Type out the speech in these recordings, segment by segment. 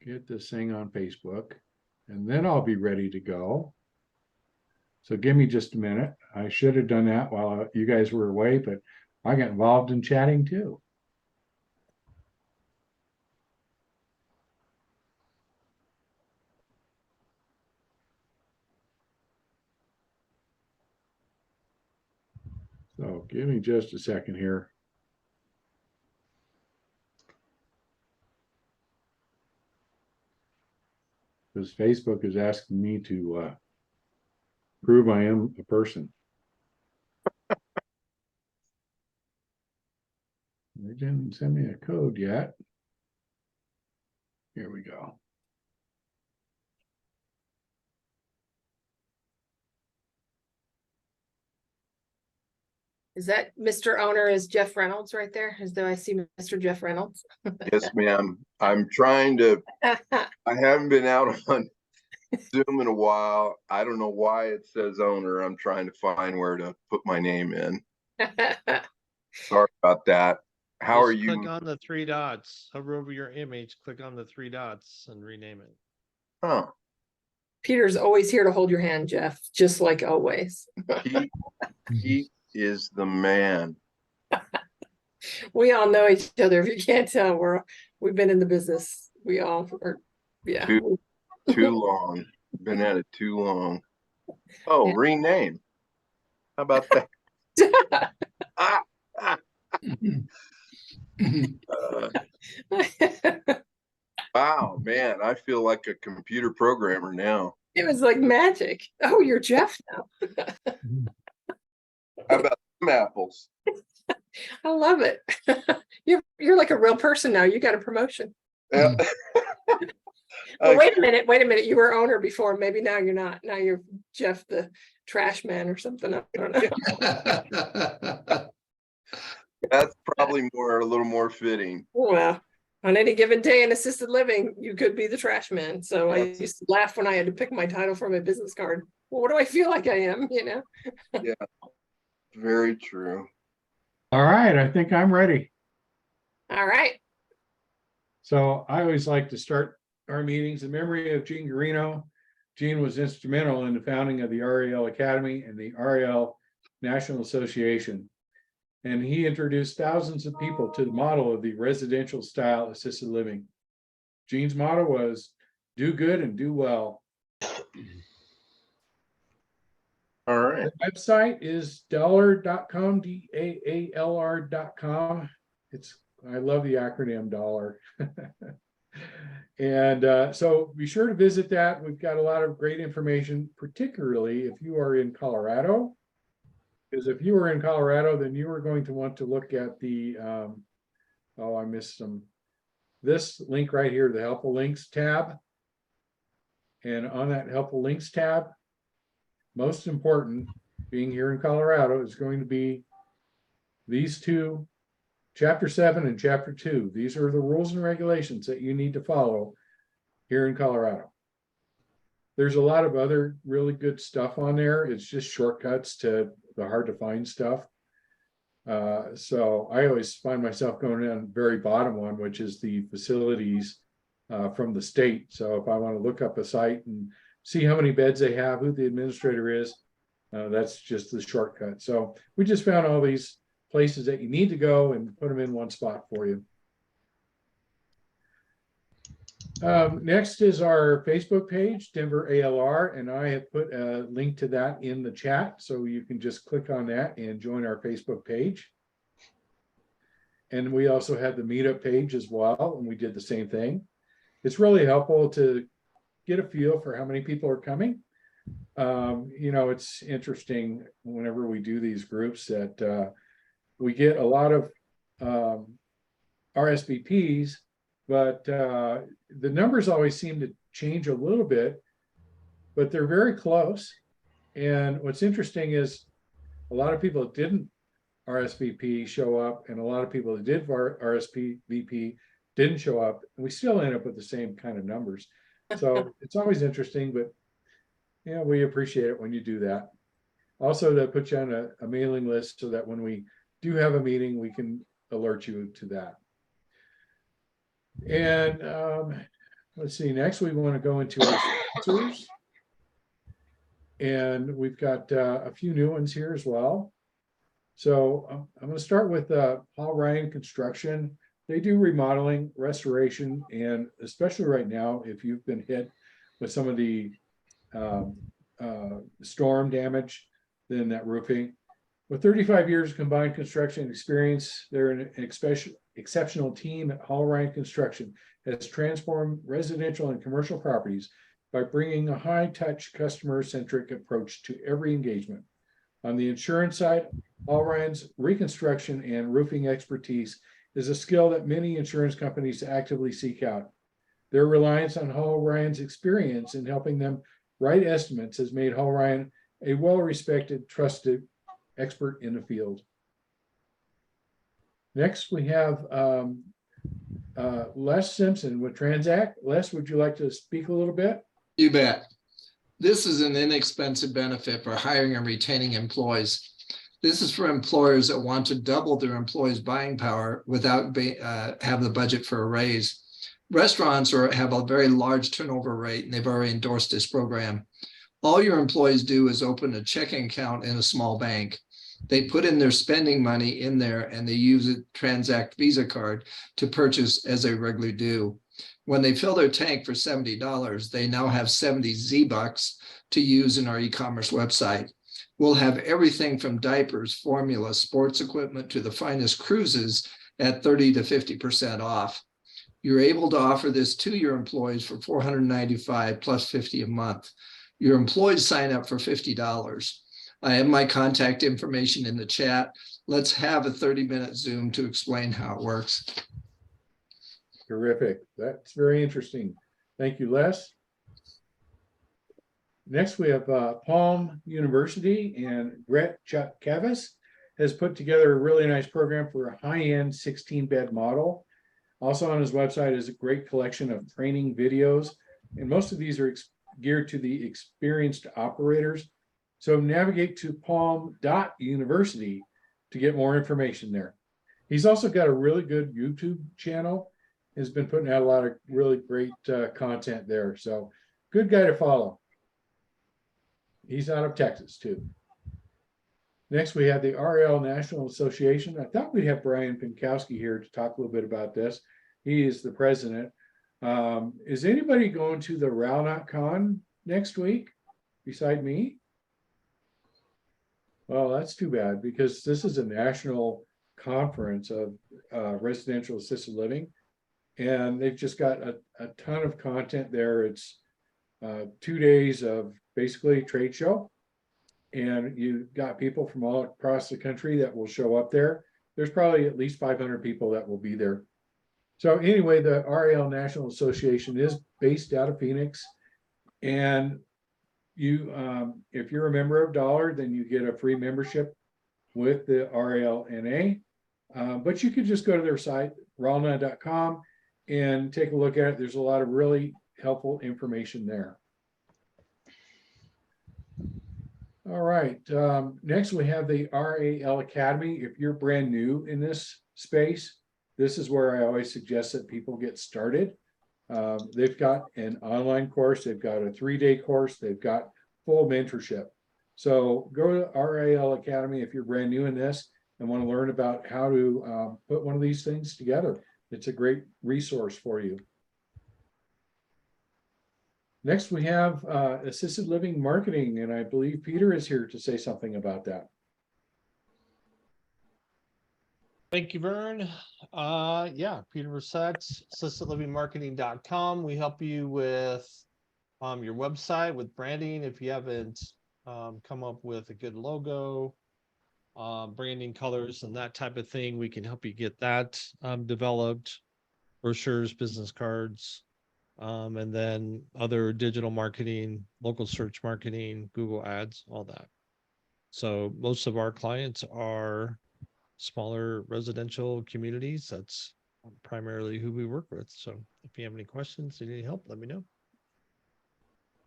get this thing on Facebook, and then I'll be ready to go. So give me just a minute. I should have done that while you guys were away, but I got involved in chatting too. So give me just a second here. Because Facebook is asking me to prove I am a person. They didn't send me a code yet. Here we go. Is that Mr. Owner is Jeff Reynolds right there? Do I see Mr. Jeff Reynolds? Yes, ma'am. I'm trying to, I haven't been out on Zoom in a while. I don't know why it says owner. I'm trying to find where to put my name in. Sorry about that. How are you? Click on the three dots, hover over your image, click on the three dots and rename it. Huh. Peter's always here to hold your hand, Jeff, just like always. He is the man. We all know each other. If you can't tell, we've been in the business. We all are, yeah. Too long. Been at it too long. Oh, yeah. Rename. How about that? Wow, man, I feel like a computer programmer now. It was like magic. Oh, you're Jeff now. How about some apples? I love it. You're like a real person now. You got a promotion. Yeah. Well, wait a minute. You were owner before. Maybe now you're not. Now you're Jeff the trash man or something. I don't know. That's probably a little more fitting. Well, on any given day in assisted living, you could be the trash man. So yes. I used to laugh when I had to pick my title from a business card. Well, what do I feel like I am, you know? Yeah, very true. All right, I think I'm ready. All right. So I always like to start our meetings in memory of Gene Garino. Gene was instrumental in the founding of the REL Academy and the REL National Association. And he introduced thousands of people to the model of the residential style assisted living. Gene's motto was, do good and do well. All right. The website is DAALR.com, DAALR.com. I love the acronym DAALR. And so be sure to visit that. We've got a lot of great information, particularly if you are in Colorado. Because if you were in Colorado, then you are going to want to look at the, I missed some, this link right here, the Helpful Links tab. And on that Helpful Links tab, most important, being here in Colorado, is going to be these two, Chapter 7 and Chapter 2. These are the rules and regulations that you need to follow here in Colorado. There's a lot of other really good stuff on there. It's just shortcuts to the hard to find stuff. So I always find myself going down the very bottom one, which is the facilities from the state. So if I want to look up a site and see how many beds they have, who the administrator is, that's just the shortcut. So we just found all these places that you need to go and put them in one spot for you. Next is our Facebook page, Denver ALR, and I have put a link to that in the chat, so you can just click on that and join our Facebook page. And we also had the meetup page as well, and we did the same thing. It's really helpful to get a feel for how many people are coming. You know, it's interesting whenever we do these groups that we get a lot of RSVPs, but the numbers always seem to change a little bit, but they're very close. And what's interesting is a lot of people that didn't RSVP show up, and a lot of people that did RSVP didn't show up, and we still end up with the same kind of numbers. So it's always interesting, but yeah, we appreciate it when you do that. Also, to put you on a mailing list so that when we do have a meeting, we can alert you to that. And let's see, next we want to go into our sponsors. And we've got a few new ones here as well. So I'm going to start with Paul Ryan Construction. They do remodeling, restoration, and especially right now, if you've been hit with some of the storm damage, then that roofing. With 35 years of combined construction experience, they're an exceptional team at Paul Ryan Construction has transformed residential and commercial properties by bringing a high-touch, customer-centric approach to every engagement. On the insurance side, Paul Ryan's reconstruction and roofing expertise is a skill that many insurance companies actively seek out. Their reliance on Paul Ryan's experience in helping them write estimates has made Paul Ryan a well-respected, trusted expert in the field. Next, we have Les Simpson with Transact. Les, would you like to speak a little bit? You bet. This is an inexpensive benefit for hiring and retaining employees. This is for employers that want to double their employees' buying power without have the budget for a raise. Restaurants have a very large turnover rate, and they've already endorsed this program. All your employees do is open a checking account in a small bank. They put in their spending money in there, and they use a Transact Visa card to purchase as they regularly do. When they fill their tank for $70, they now have 70 Z-Bucks to use in our e-commerce website. We'll have everything from diapers, formula, sports equipment to the finest cruises at 30 to 50% off. You're able to offer this to your employees for $495 plus $50 a month. Your employees sign up for $50. I have my contact information in the chat. Let's have a 30-minute Zoom to explain how it works. Terrific. That's very interesting. Thank you, Les. Next, we have Palm University, and Brett Chuck-Kavis has put together a really nice program for a high-end 16-bed model. Also on his website is a great collection of training videos, and most of these are geared to the experienced operators. So navigate to palm.university to get more information there. He's also got a really good YouTube channel. Has been putting out a lot of really great content there. So good guy to follow. He's out of Texas too. Next, we have the RL National Association. I thought we'd have Brian Pinkowski here to talk a little bit about this. He is the president. Is anybody going to the RalNotCon next week beside me? Well, that's too bad, because this is a national conference of residential assisted living. And they've just got a ton of content there. It's 2 days of basically a trade show. And you've got people from all across the country that will show up there. There's probably at least 500 people that will be there. So anyway, the RAL National Association is based out of Phoenix. And you, if you're a member of DAALR, then you get a free membership with the RALNA. But you could just go to their site, ralna.com, and take a look at it. There's a lot of really helpful information there. All right, next we have the RAL Academy. If you're brand new in this space, this is where I always suggest that people get started. They've got an online course, they've got a 3-day course, they've got full mentorship. So go to RAL Academy if you're brand new in this and want to learn about how to put one of these things together. It's a great resource for you. Next, we have assisted living marketing, and I believe Peter is here to say something about that. Thank you, Vern. Yeah, Peter Reset, assistedlivingmarketing.com. We help you with your website, with branding. If you haven't come up with a good logo, branding, colors, and that type of thing, we can help you get that developed. Brochures, business cards, and then other digital marketing, local search marketing, Google ads, all that. So most of our clients are smaller residential communities. That's primarily who we work with. So if you have any questions, you need help, let me know.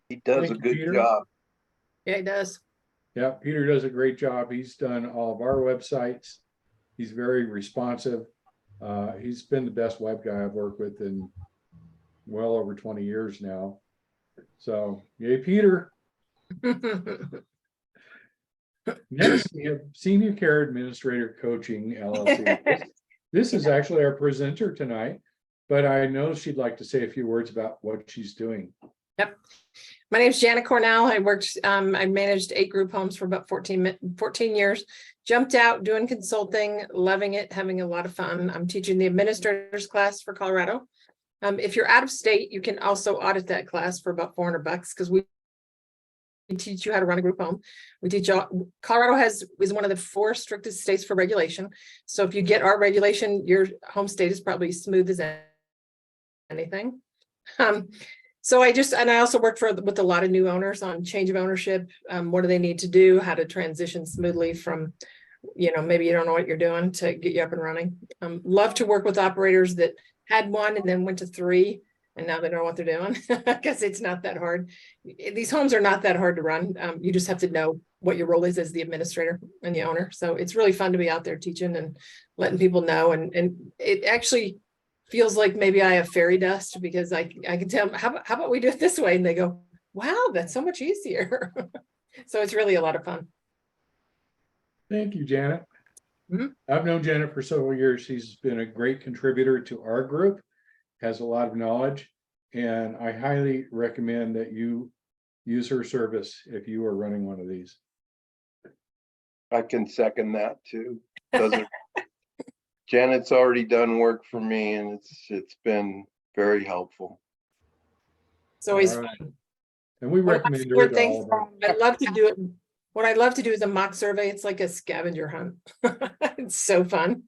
He does a good job. Yeah, he does. Yeah, Peter does a great job. He's done all of our websites. He's very responsive. He's been the best web guy I've worked with in well over 20 years now. So, yay, Peter. Next, we have Senior Care Administrator Coaching LLC. This is actually our presenter tonight, but I know she'd like to say a few words about what she's doing. Yep. My name is Janet Cornell. I managed 8 group homes for about 14 years. Jumped out doing consulting, loving it, having a lot of fun. I'm teaching the administrators class for Colorado. If you're out of state, you can also audit that class for about $400 because we teach you how to run a group home. We teach Colorado is one of the 4 strictest states for regulation. So if you get our regulation, your home state is probably smooth as anything. So I also work with a lot of new owners on change of ownership. What do they need to do? How to transition smoothly from, maybe you don't know what you're doing to get you up and running. Love to work with operators that had 1 and then went to 3 and now they know what they're doing because it's not that hard. These homes are not that hard to run. You just have to know what your role is as the administrator and the owner. So it's really fun to be out there teaching and letting people know. And it actually feels like maybe I have fairy dust because I can tell them, how about we do it this way? And they go, wow, that's so much easier. So it's really a lot of fun. Thank you, Janet. Mm-hmm. I've known Janet for several years. She's been a great contributor to our group, has a lot of knowledge, and I highly recommend that you use her service if you are running one of these. I can second that too. Janet's already done work for me and it's been very helpful. It's always All right. fun. And we recommend her to all of our. I love to do it. What I love to do is a mock survey. It's like a scavenger hunt. It's so fun.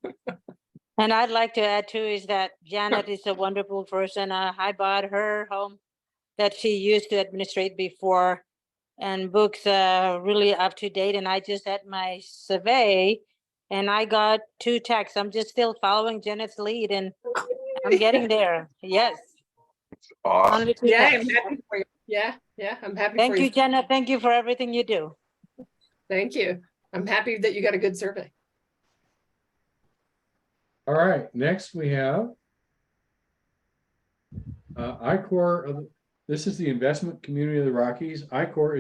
And I'd like to add too is that Janet is a wonderful person. I bought her home that she used to administrate before, and books really up to date. And I just had my survey and I got 2 texts. I'm just still following Janet's lead and I'm getting there. Yes. Awesome. Only 2 Yeah, I'm texts. happy for you. Yeah, I'm happy Thank for you, Janet. Thank you for everything you do. Thank you. I'm happy that you got a good survey. All right, next we have ICOR. This is the Investment Community of the Rockies. ICOR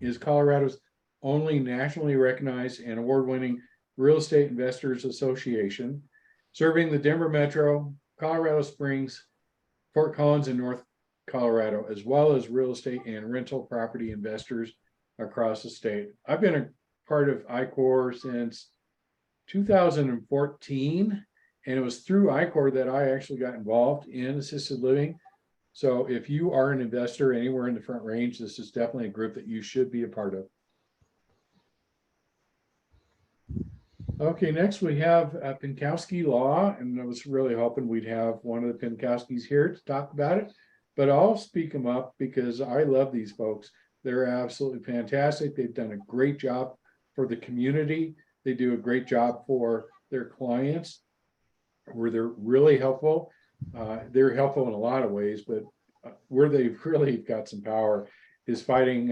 is Colorado's only nationally recognized and award-winning real estate investors association, serving the Denver Metro, Colorado Springs, Fort Collins, and North Colorado, as well as real estate and rental property investors across the state. I've been a part of ICOR since 2014, and it was through ICOR that I actually got involved in assisted living. So if you are an investor anywhere in the Front Range, this is definitely a group that you should be a part of. Okay, next we have Pinkowski Law, and I was really hoping we'd have one of the Pinkowskis here to talk about it, but I'll speak them up because I love these folks. They're absolutely fantastic. They've done a great job for the community. They do a great job for their clients, where they're really helpful. They're helpful in a lot of ways, but where they've really got some power is fighting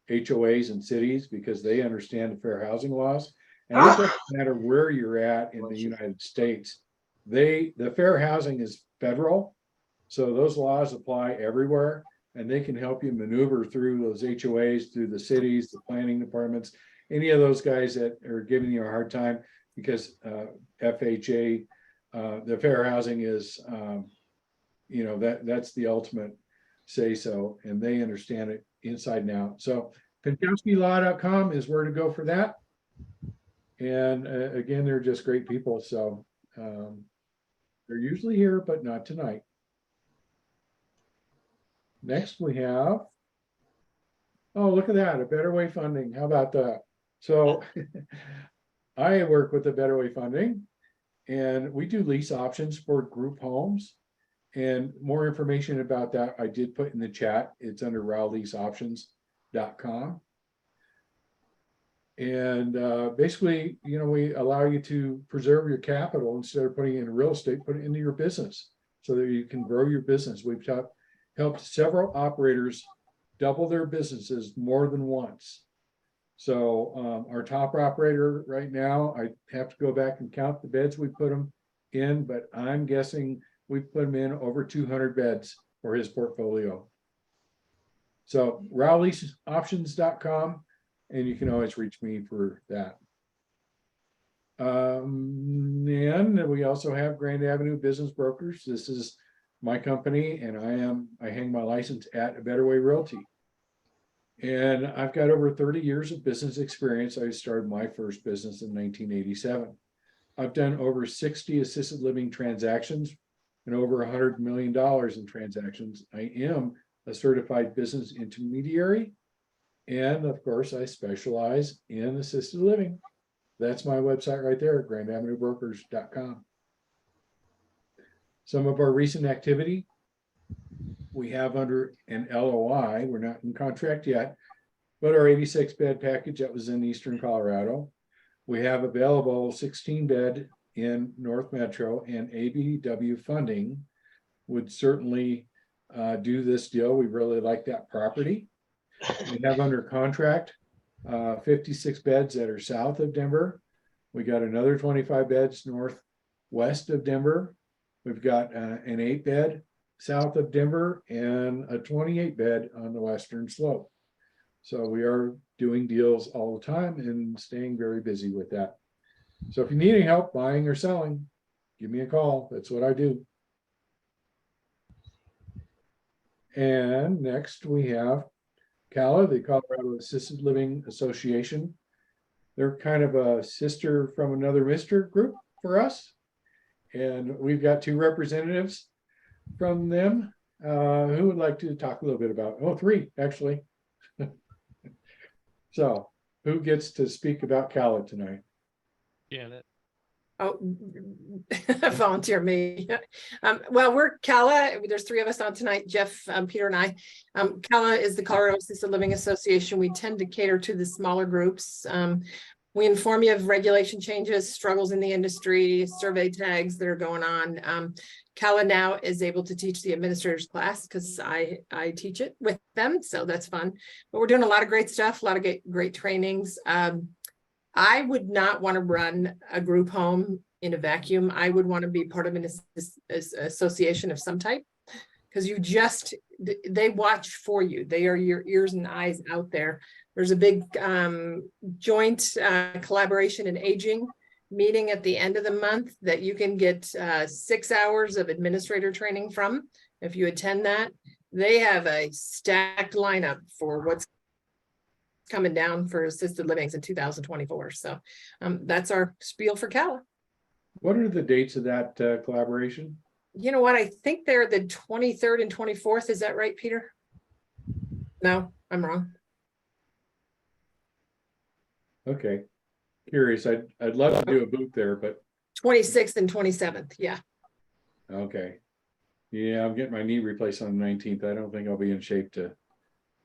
HOAs in cities because they understand the fair housing laws. And it doesn't matter where you're at in the United States. The fair housing is federal, so those laws apply everywhere, and they can help you maneuver through those HOAs, through the cities, the planning departments, any of those guys that are giving you a hard time because FHA, the fair housing is, that's the ultimate say so, and they understand it inside and out. So PinkowskiLaw.com is where to go for that. And again, they're just great people. So they're usually here, but not tonight. Next we have, oh, look at that, a Better Way Funding. How about that? So I work with the Better Way Funding, and we do lease options for group homes. And more information about that I did put in the chat. It's under RowLeaseOptions.com. And basically, we allow you to preserve your capital instead of putting it in real estate, put it into your business so that you can grow your business. We've helped several operators double their businesses more than once. So our top operator right now, I have to go back and count the beds we put them in, but I'm guessing we've put him in over 200 beds for his portfolio. So RowleyOptions.com, and you can always reach me for that. And we also have Grand Avenue Business Brokers. This is my company, and I hang my license at A Better Way Realty. And I've got over 30 years of business experience. I started my first business in 1987. I've done over 60 assisted living transactions and over $100 million in transactions. I am a certified business intermediary. And of course, I specialize in assisted living. That's my website right there, grandavenuebrokers.com. Some of our recent activity, we have under an LOI, we're not in contract yet, but our 86 bed package that was in Eastern Colorado. We have available 16 bed in North Metro, and ABW funding would certainly do this deal. We really like that property. We have under contract 56 beds that are south of Denver. We got another 25 beds northwest of Denver. We've got an 8 bed south of Denver and a 28 bed on the western slope. So we are doing deals all the time and staying very busy with that. So if you need any help buying or selling, give me a call. That's what I do. And next we have CALA, the Colorado Assisted Living Association. They're kind of a sister from another Mr. group for us. And we've got 2 representatives from them who would like to talk a little bit about, 3 actually. So who gets to speak about CALA tonight? Janet. Oh, volunteer me. Well, we're CALA. There's 3 of us on tonight, Jeff, Peter, and I. CALA is the Colorado Assisted Living Association. We tend to cater to the smaller groups. We inform you of regulation changes, struggles in the industry, survey tags that are going on. CALA now is able to teach the administrators class because I teach it with them, so that's fun. But we're doing a lot of great stuff, a lot of great trainings. I would not want to run a group home in a vacuum. I would want to be part of an association of some type, because they watch for you. They are your ears and eyes out there. There's a big joint collaboration in aging meeting at the end of the month that you can get 6 hours of administrator training from. If you attend that, they have a stacked lineup for what's coming down for assisted livings in 2024. So that's our spiel for CALA. What are the dates of that collaboration? You know what? I think they're the 23rd and 24th. Is that right, Peter? No, I'm wrong. Okay, curious. I'd love to do a booth there, but 26th and 27th. Yeah. okay. Yeah, I'm getting my knee replaced on the 19th. I don't think I'll be in shape to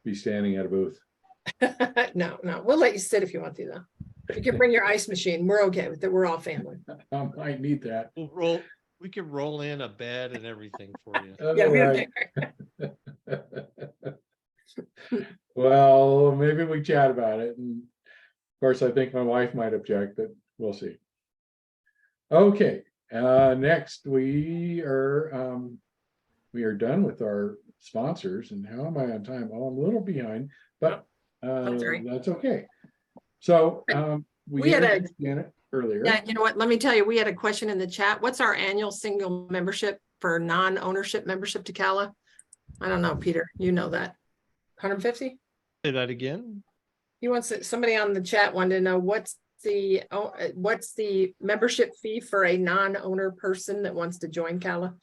be standing at a booth. No, we'll let you sit if you want to, though. You can bring your ice machine. We're okay with it. We're all family. I might need that. We can roll in a bed and everything for you. Yeah, All we right. have Well, maybe we chat about it. And of course, I think my wife might object, but we'll see. Okay, next we are done with our sponsors. And how am I on time? Oh, I'm a little behind, but that's okay. So we had Janet earlier. Yeah, you know what? Let me tell you, we had a question in the chat. What's our annual single membership for non-ownership membership to CALA? I don't know, Peter. You know that. 150? Say that again. Somebody on the chat wanted to know what's the membership fee for a non-owner person that wants to join CALA?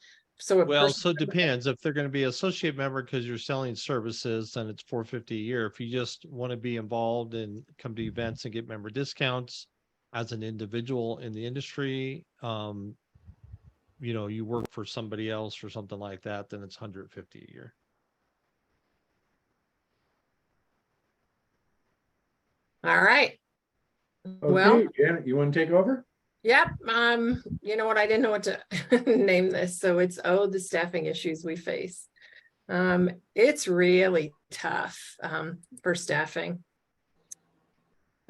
So it depends. If they're going to be associate member because you're selling services, then it's $450 a year. If you just want to be involved and come to events and get member discounts as an individual in the industry, you work for somebody else or something like that, then it's $150 a year. All right. Okay, Well, Janet, you want to take over? yep. You know what? I didn't know what to name this. So it's the staffing issues we face. It's really tough for staffing.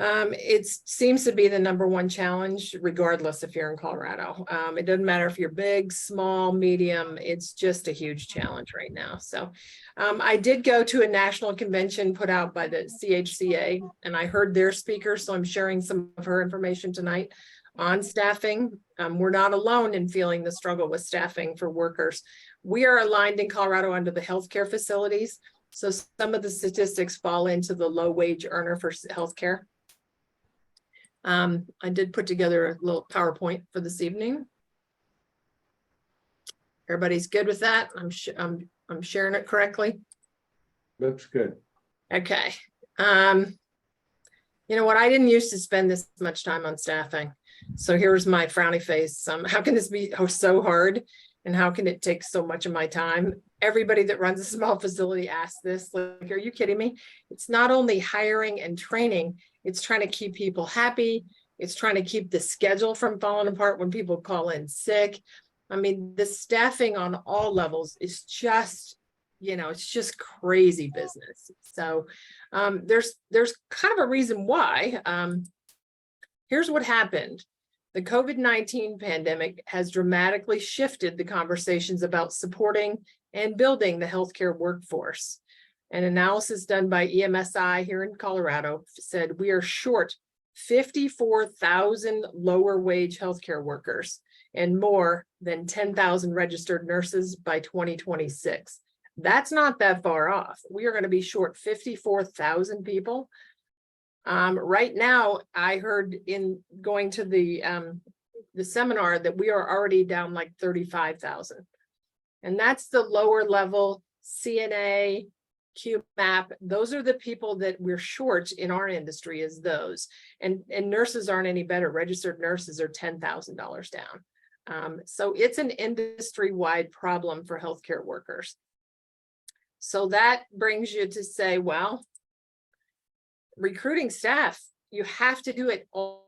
It seems to be the #1 challenge, regardless if you're in Colorado. It doesn't matter if you're big, small, medium, it's just a huge challenge right now. So I did go to a national convention put out by the CHCA, and I heard their speaker, so I'm sharing some of her information tonight on staffing. We're not alone in feeling the struggle with staffing for workers. We are aligned in Colorado under the healthcare facilities. So some of the statistics fall into the low wage earner for healthcare. I did put together a little PowerPoint for this evening. Everybody's good with that? I'm sharing it correctly. Looks good. Okay. You know what? I didn't used to spend this much time on staffing. So here's my frowny face. How can this be so hard? And how can it take so much of my time? Everybody that runs a small facility asks this, like, are you kidding me? It's not only hiring and training, it's trying to keep people happy. It's trying to keep the schedule from falling apart when people call in sick. I mean, the staffing on all levels is just, you know, it's just crazy business. So there's kind of a reason why. Here's what happened. The COVID-19 pandemic has dramatically shifted the conversations about supporting and building the healthcare workforce. An analysis done by EMSI here in Colorado said we are short 54,000 lower wage healthcare workers and more than 10,000 registered nurses by 2026. That's not that far off. We are going to be short 54,000 people. Right now, I heard in going to the seminar that we are already down like 35,000. And that's the lower level CNA, QMAP. Those are the people that we're short in our industry, is those. And nurses aren't any better. Registered nurses are $10,000 down. So it's an industry-wide problem for healthcare workers. So that brings you to say, well, recruiting staff, you have to do it all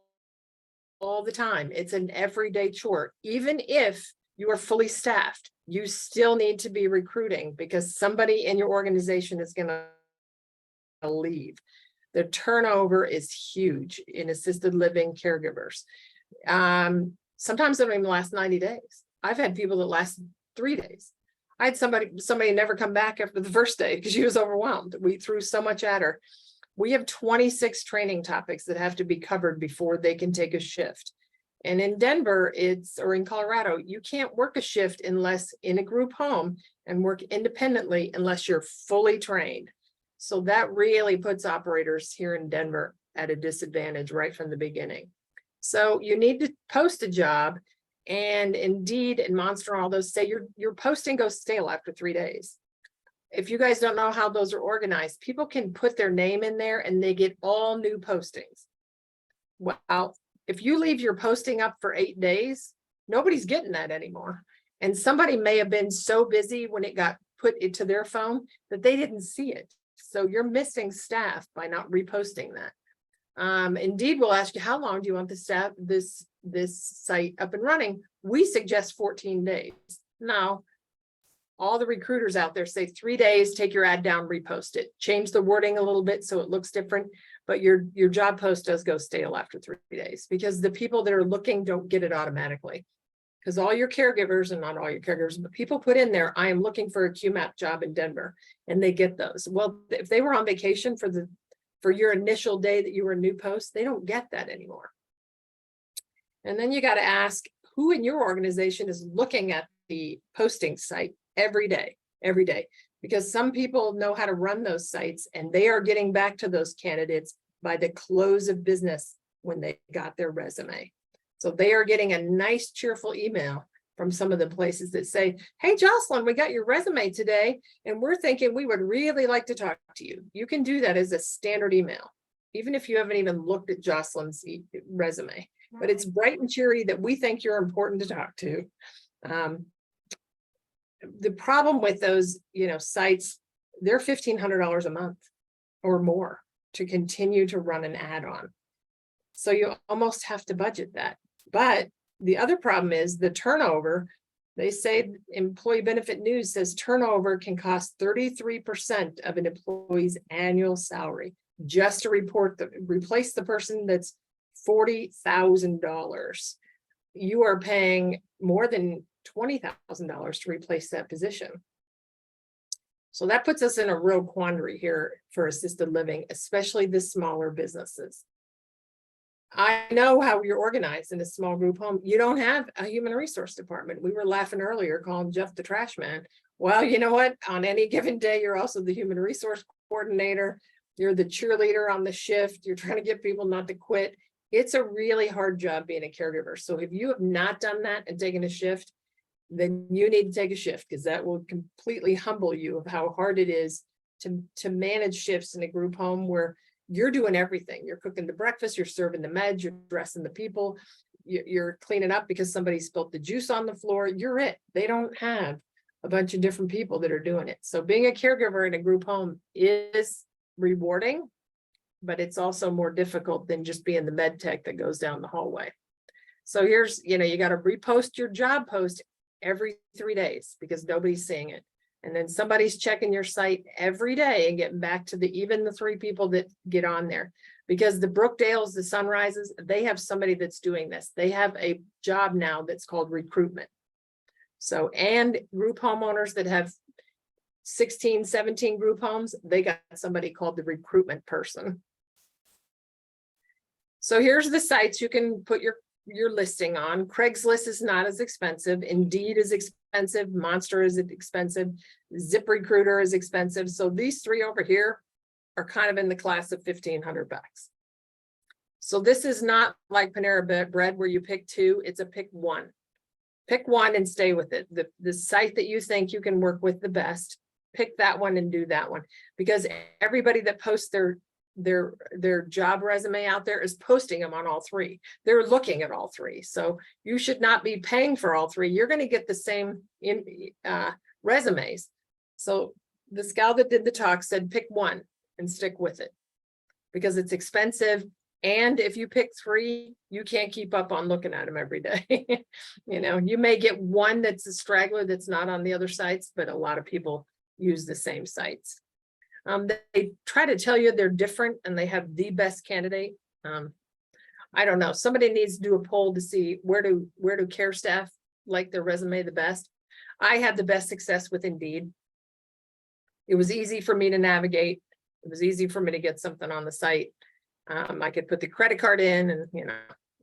the time. It's an everyday chore. Even if you are fully staffed, you still need to be recruiting because somebody in your organization is going to leave. The turnover is huge in assisted living caregivers. Sometimes it don't even last 90 days. I've had people that last 3 days. I had somebody never come back after the first day because she was overwhelmed. We threw so much at her. We have 26 training topics that have to be covered before they can take a shift. And in Denver, or in Colorado, you can't work a shift unless in a group home and work independently unless you're fully trained. So that really puts operators here in Denver at a disadvantage right from the beginning. So you need to post a job, and Indeed and Monster and all those say your posting goes stale after 3 days. If you guys don't know how those are organized, people can put their name in there and they get all new postings. Well, if you leave your posting up for 8 days, nobody's getting that anymore. And somebody may have been so busy when it got put into their phone that they didn't see it. So you're missing staff by not reposting that. Indeed, we'll ask you, how long do you want this site up and running? We suggest 14 days. Now, all the recruiters out there say 3 days, take your ad down, repost it, change the wording a little bit so it looks different, but your job post does go stale after 3 days because the people that are looking don't get it automatically. Because all your caregivers, and not all your caregivers, but people put in there, I am looking for a QMAP job in Denver, and they get those. Well, if they were on vacation for your initial day that you were a new post, they don't get that anymore. And then you got to ask who in your organization is looking at the posting site every day, because some people know how to run those sites and they are getting back to those candidates by the close of business when they got their resume. So they are getting a nice cheerful email from some of the places that say, hey, Jocelyn, we got your resume today and we're thinking we would really like to talk to you. You can do that as a standard email, even if you haven't even looked at Jocelyn's resume, but it's bright and cheery that we think you're important to talk to. The problem with those, sites, they're $1,500 a month or more to continue to run an ad on. So you almost have to budget that. But the other problem is the turnover. They say Employee Benefit News says turnover can cost 33% of an employee's annual salary. just to replace the person that's $40,000. You are paying more than $20,000 to replace that position. So that puts us in a real quandary here for assisted living, especially the smaller businesses. I know how you're organized in a small group home. You don't have a human resource department. We were laughing earlier, calling Jeff the trash man. Well, you know what? On any given day, you're also the human resource coordinator. You're the cheerleader on the shift. You're trying to get people not to quit. It's a really hard job being a caregiver. So if you have not done that and taken a shift, then you need to take a shift, because that will completely humble you of how hard it is to manage shifts in a group home where you're doing everything. You're cooking the breakfast, you're serving the meds, you're dressing the people, you're cleaning up because somebody spilled the juice on the floor. You're it. They don't have a bunch of different people that are doing it. So being a caregiver in a group home is rewarding, but it's also more difficult than just being the med tech that goes down the hallway. So here's, you got to repost your job post every 3 days because nobody's seeing it. And then somebody's checking your site every day and getting back to even the 3 people that get on there, because the Brookdales, the Sunrises, they have somebody that's doing this. They have a job now that's called recruitment. So, and group homeowners that have 16, 17 group homes, they got somebody called the recruitment person. So here's the sites you can put your listing on. Craigslist is not as expensive. Indeed is expensive. Monster is expensive. ZipRecruiter is expensive. So these 3 over here are kind of in the class of $1,500. So this is not like Panera Bread where you pick 2. It's a pick 1. Pick 1 and stay with it. The site that you think you can work with the best, pick that one and do that one, because everybody that posts their job resume out there is posting them on all 3. They're looking at all 3. So you should not be paying for all 3. You're going to get the same resumes. So this gal that did the talk said, pick 1 and stick with it, because it's expensive. And if you pick 3, you can't keep up on looking at them every day. You may get one that's a straggler that's not on the other sites, but a lot of people use the same sites. They try to tell you they're different and they have the best candidate. I don't know. Somebody needs to do a poll to see where do care staff like their resume the best. I had the best success with Indeed. It was easy for me to navigate. It was easy for me to get something on the site. I could put the credit card in and,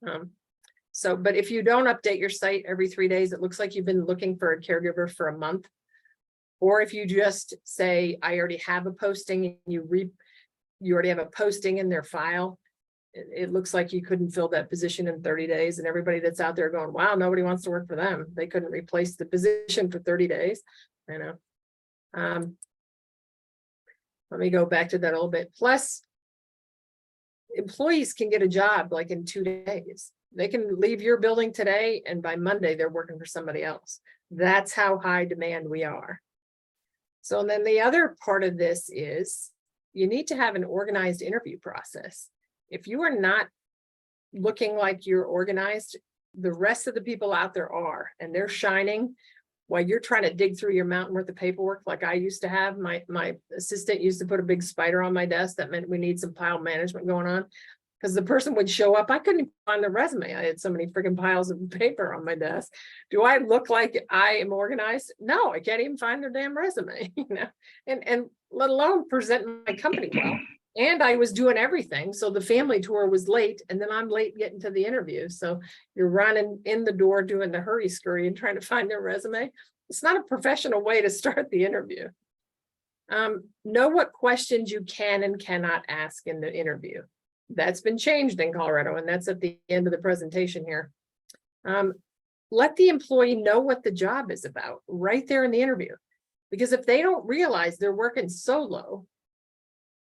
but if you don't update your site every 3 days, it looks like you've been looking for a caregiver for a month. Or if you just say, I already have a posting, and you already have a posting in their file, it looks like you couldn't fill that position in 30 days. And everybody that's out there going, wow, nobody wants to work for them. They couldn't replace the position for 30 days. Let me go back to that a little bit. Plus, employees can get a job like in 2 days. They can leave your building today, and by Monday, they're working for somebody else. That's how high demand we are. So then the other part of this is you need to have an organized interview process. If you are not looking like you're organized, the rest of the people out there are, and they're shining while you're trying to dig through your mountain worth of paperwork like I used to have. My assistant used to put a big spider on my desk. That meant we need some pile management going on, because the person would show up. I couldn't find the resume. I had so many freaking piles of paper on my desk. Do I look like I am organized? No, I can't even find their damn resume, and let alone present my company well. And I was doing everything. So the family tour was late, and then I'm late getting to the interview. So you're running in the door doing the hurry scurry and trying to find their resume. It's not a professional way to start the interview. Know what questions you can and cannot ask in the interview. That's been changed in Colorado, and that's at the end of the presentation here. Let the employee know what the job is about right there in the interview, because if they don't realize they're working solo,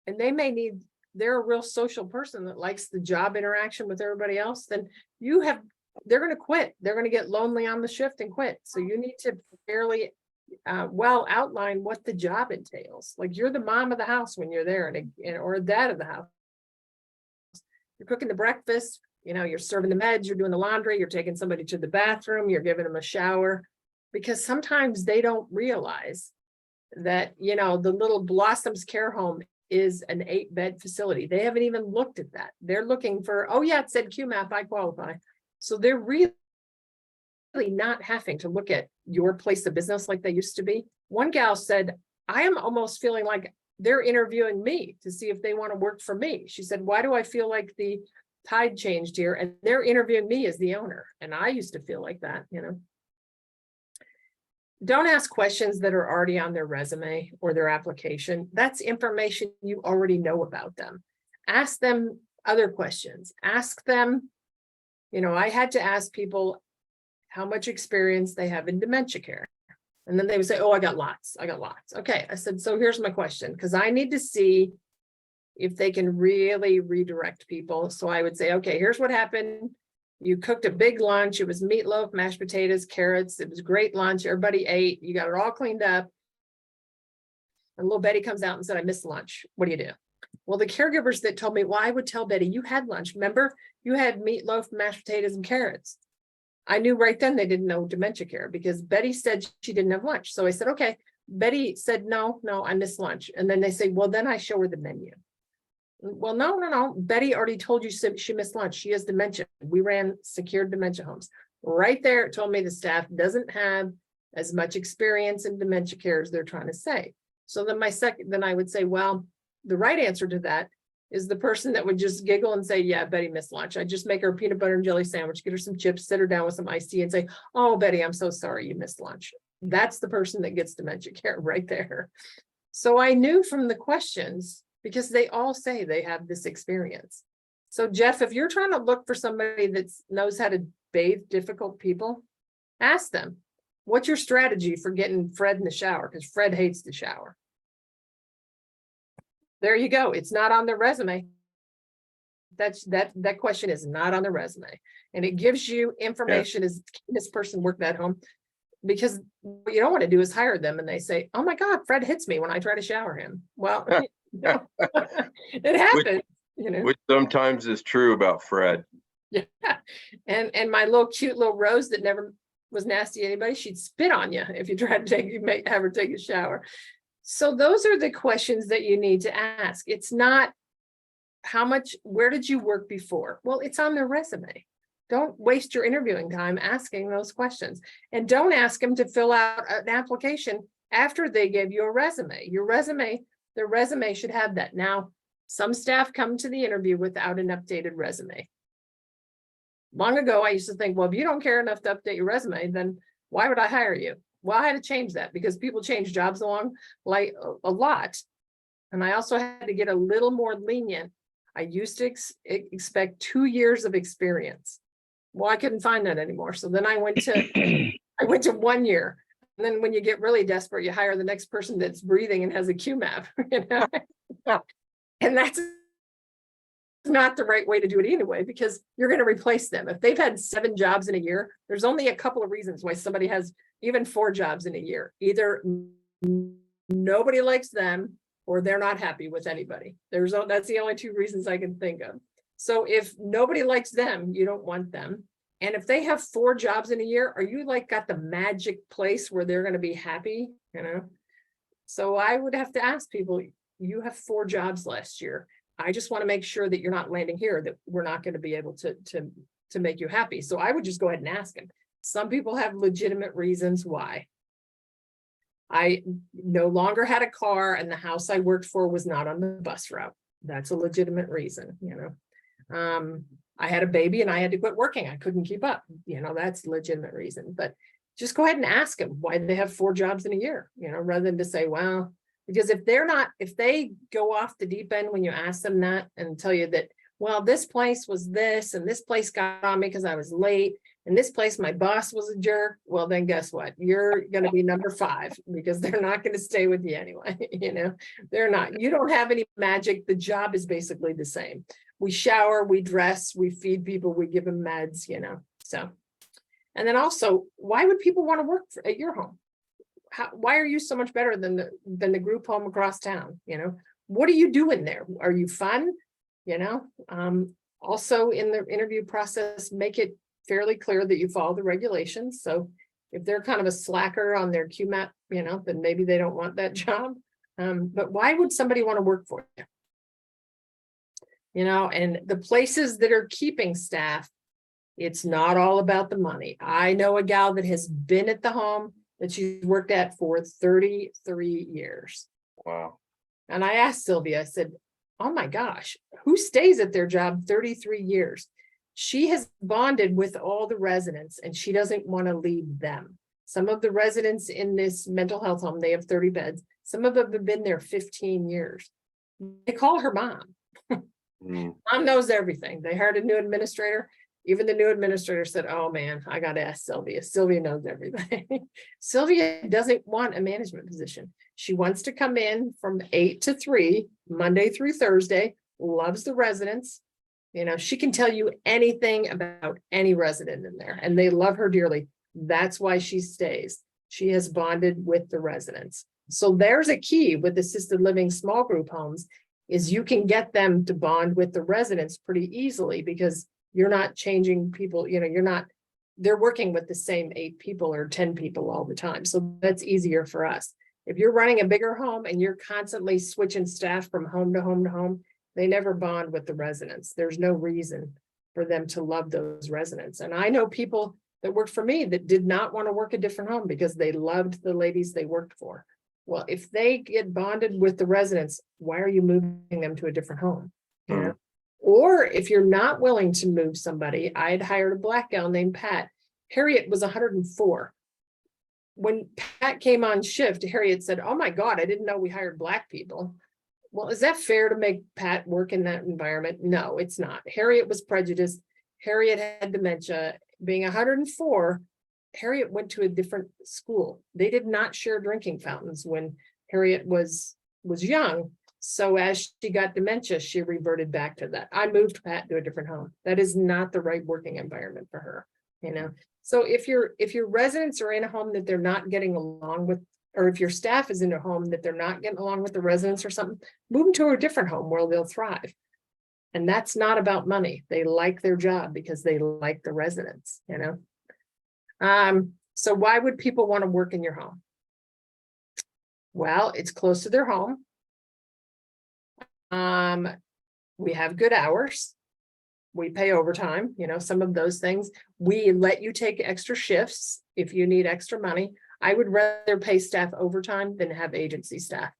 and they're a real social person that likes the job interaction with everybody else, then they're going to quit. They're going to get lonely on the shift and quit. So you need to fairly well outline what the job entails. Like, you're the mom of the house when you're there, or a dad of the house. You're cooking the breakfast, you're serving the meds, you're doing the laundry, you're taking somebody to the bathroom, you're giving them a shower, because sometimes they don't realize that, the little Blossoms care home is an 8-bed facility. They haven't even looked at that. They're looking for, oh yeah, it said QMAP, I qualify. So they're really not having to look at your place of business like they used to be. One gal said, I am almost feeling like they're interviewing me to see if they want to work for me. She said, why do I feel like the tide changed here? And they're interviewing me as the owner. And I used to feel like that, you know. Don't ask questions that are already on their resume or their application. That's information you already know about them. Ask them other questions. Ask them, you know, I had to ask people how much experience they have in dementia care. And then they would say, oh, I got lots. Okay, I said, so here's my question, because I need to see if they can really redirect people. So I would say, okay, here's what happened. You cooked a big lunch. It was meatloaf, mashed potatoes, carrots. It was a great lunch. Everybody ate. You got it all cleaned up. And little Betty comes out and said, I missed lunch. What do you do? Well, the caregivers that told me, well, I would tell Betty, you had lunch. Remember, you had meatloaf, mashed potatoes, and carrots. I knew right then they didn't know dementia care because Betty said she didn't have lunch. So I said, okay. Betty said, no, I missed lunch. And then they say, well, then I show her the menu. Well, no. Betty already told you she missed lunch. She has dementia. We ran secured dementia homes. Right there, it told me the staff doesn't have as much experience in dementia care as they're trying to say. So then I would say, well, the right answer to that is the person that would just giggle and say, yeah, Betty missed lunch. I just make her a peanut butter and jelly sandwich, get her some chips, sit her down with some iced tea and say, oh, Betty, I'm so sorry you missed lunch. That's the person that gets dementia care right there. So I knew from the questions, because they all say they have this experience. So Jeff, if you're trying to look for somebody that knows how to bathe difficult people, ask them, what's your strategy for getting Fred in the shower? Because Fred hates the shower. There you go. It's not on the resume. That question is not on the resume. And it gives you information as this person worked at home, because what you don't want to do is hire them and they say, oh my God, Fred hits me when I try to shower him. Well, it happens, you know. Which sometimes is true about Fred. Yeah. And my little cute little Rose that never was nasty to anybody, she'd spit on you if you tried to have her take a shower. So those are the questions that you need to ask. It's not where did you work before? Well, it's on their resume. Don't waste your interviewing time asking those questions. And don't ask them to fill out an application after they give you a resume. The resume should have that. Now, some staff come to the interview without an updated resume. Long ago, I used to think, well, if you don't care enough to update your resume, then why would I hire you? Well, I had to change that because people change jobs along like a lot. And I also had to get a little more lenient. I used to expect 2 years of experience. Well, I couldn't find that anymore. So then I went to 1 year. And then when you get really desperate, you hire the next person that's breathing and has a QMAP, you know? And that's not the right way to do it anyway, because you're going to replace them. If they've had 7 jobs in a year, there's only a couple of reasons why somebody has even 4 jobs in a year. Either nobody likes them or they're not happy with anybody. That's the only 2 reasons I can think of. So if nobody likes them, you don't want them. And if they have 4 jobs in a year, are you like got the magic place where they're going to be happy? You know? So I would have to ask people, you have 4 jobs last year. I just want to make sure that you're not landing here, that we're not going to be able to make you happy. So I would just go ahead and ask them. Some people have legitimate reasons why. I no longer had a car and the house I worked for was not on the bus route. That's a legitimate reason, you know. I had a baby and I had to quit working. I couldn't keep up. You know, that's a legitimate reason. But just go ahead and ask them why they have 4 jobs in a year, you know, rather than to say, well, because if they go off the deep end when you ask them that and tell you that, well, this place was this and this place got on me because I was late and this place, my boss was a jerk. Well, then guess what? You're going to be number 5 because they're not going to stay with you anyway. You know, they're not. You don't have any magic. The job is basically the same. We shower, we dress, we feed people, we give them meds, you know. So, and then also, why would people want to work at your home? Why are you so much better than the group home across town? You know, what are you doing there? Are you fun? You know, also in the interview process, make it fairly clear that you follow the regulations. So if they're kind of a slacker on their QMAP, you know, then maybe they don't want that job. But why would somebody want to work for you? You know, and the places that are keeping staff, it's not all about the money. I know a gal that has been at the home that she's worked at for 33 years. Wow. And I asked Sylvia, I said, oh my gosh, who stays at their job 33 years? She has bonded with all the residents and she doesn't want to leave them. Some of the residents in this mental health home, they have 30 beds. Some of them have been there 15 years. They call her mom. Mm. Mom knows everything. They hired a new administrator. Even the new administrator said, oh man, I got to ask Sylvia. Sylvia knows everything. Sylvia doesn't want a management position. She wants to come in from 8 to 3, Monday through Thursday, loves the residents. You know, she can tell you anything about any resident in there and they love her dearly. That's why she stays. She has bonded with the residents. So there's a key with assisted living small group homes is you can get them to bond with the residents pretty easily because you're not changing people, you know, they're working with the same 8 people or 10 people all the time. So that's easier for us. If you're running a bigger home and you're constantly switching staff from home to home to home, they never bond with the residents. There's no reason for them to love those residents. And I know people that worked for me that did not want to work a different home because they loved the ladies they worked for. Well, if they get bonded with the residents, why are you moving them to a different home? You know? Or if you're not willing to move somebody, I had hired a black gal named Pat. Harriet was 104. When Pat came on shift, Harriet said, oh my God, I didn't know we hired black people. Well, is that fair to make Pat work in that environment? No, it's not. Harriet was prejudiced. Harriet had dementia. Being 104, Harriet went to a different school. They did not share drinking fountains when Harriet was young. So as she got dementia, she reverted back to that. I moved Pat to a different home. That is not the right working environment for her, you know? So if your residents are in a home that they're not getting along with, or if your staff is in a home that they're not getting along with the residents or something, move them to a different home where they'll thrive. And that's not about money. They like their job because they like the residents, you know? So why would people want to work in your home? Well, it's close to their home. We have good hours. We pay overtime, you know, some of those things. We let you take extra shifts if you need extra money. I would rather pay staff overtime than have agency staff.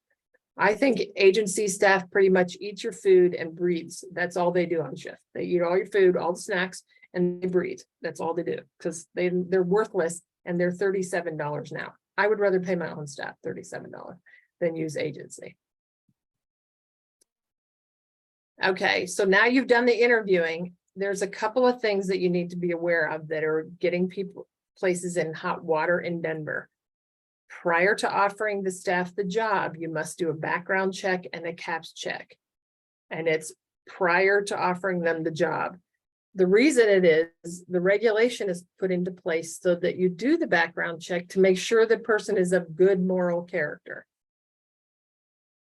I think agency staff pretty much eat your food and breathes. That's all they do on shift. They eat all your food, all the snacks, and they breathe. That's all they do because they're worthless and they're $37 now. I would rather pay my own staff $37 than use agency. Okay, so now you've done the interviewing. There's a couple of things that you need to be aware of that are getting people places in hot water in Denver. Prior to offering the staff the job, you must do a background check and a CAPS check. And it's prior to offering them the job. The reason it is the regulation is put into place so that you do the background check to make sure the person is of good moral character.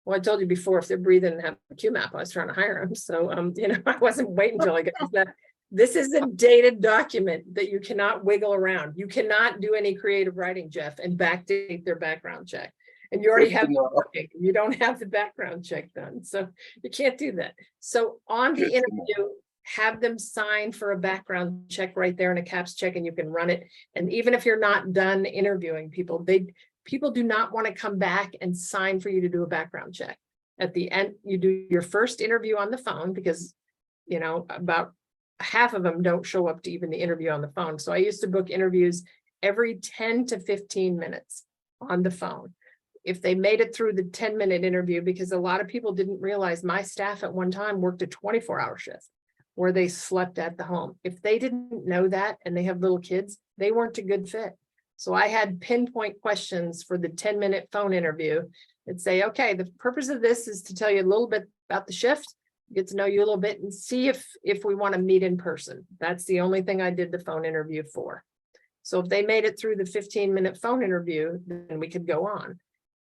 Well, I told you before, if they're breathing and have a QMAP, I was trying to hire them. So, you know, I wasn't waiting until I got that. This is a dated document that you cannot wiggle around. You cannot do any creative writing, Jeff, and backdate their background check. And you already have, you don't have the background check done. So you can't do that. So on the interview, have them sign for a background check right there and a CAPS check, and you can run it. And even if you're not done interviewing people, people do not want to come back and sign for you to do a background check. At the end, you do your first interview on the phone because, you know, about half of them don't show up to even the interview on the phone. So I used to book interviews every 10 to 15 minutes on the phone. If they made it through the 10-minute interview, because a lot of people didn't realize my staff at one time worked a 24-hour shift where they slept at the home. If they didn't know that and they have little kids, they weren't a good fit. So I had pinpoint questions for the 10-minute phone interview that say, okay, the purpose of this is to tell you a little bit about the shift, get to know you a little bit and see if we want to meet in person. That's the only thing I did the phone interview for. So if they made it through the 15-minute phone interview, then we could go on.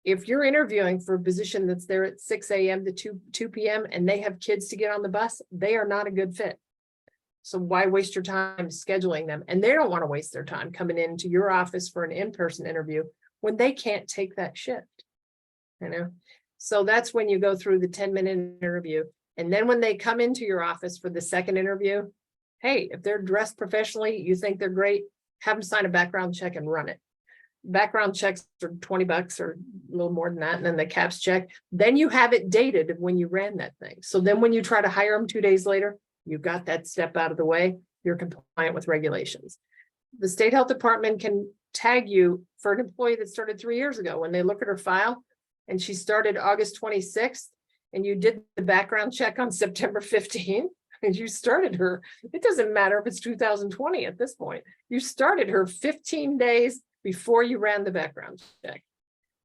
If you're interviewing for a position that's there at 6 a.m. to 2 p.m. and they have kids to get on the bus, they are not a good fit. So why waste your time scheduling them? And they don't want to waste their time coming into your office for an in-person interview when they can't take that shift. You know, So that's when you go through the 10-minute interview. And then when they come into your office for the second interview, hey, if they're dressed professionally, you think they're great, have them sign a background check and run it. Background checks are $20 or a little more than that, and then the CAPS check. Then you have it dated when you ran that thing. So then when you try to hire them 2 days later, you got that step out of the way, you're compliant with regulations. The state health department can tag you for an employee that started 3 years ago. When they look at her file and she started August 26th, and you did the background check on September 15th, and you started her, it doesn't matter if it's 2020 at this point, you started her 15 days before you ran the background check.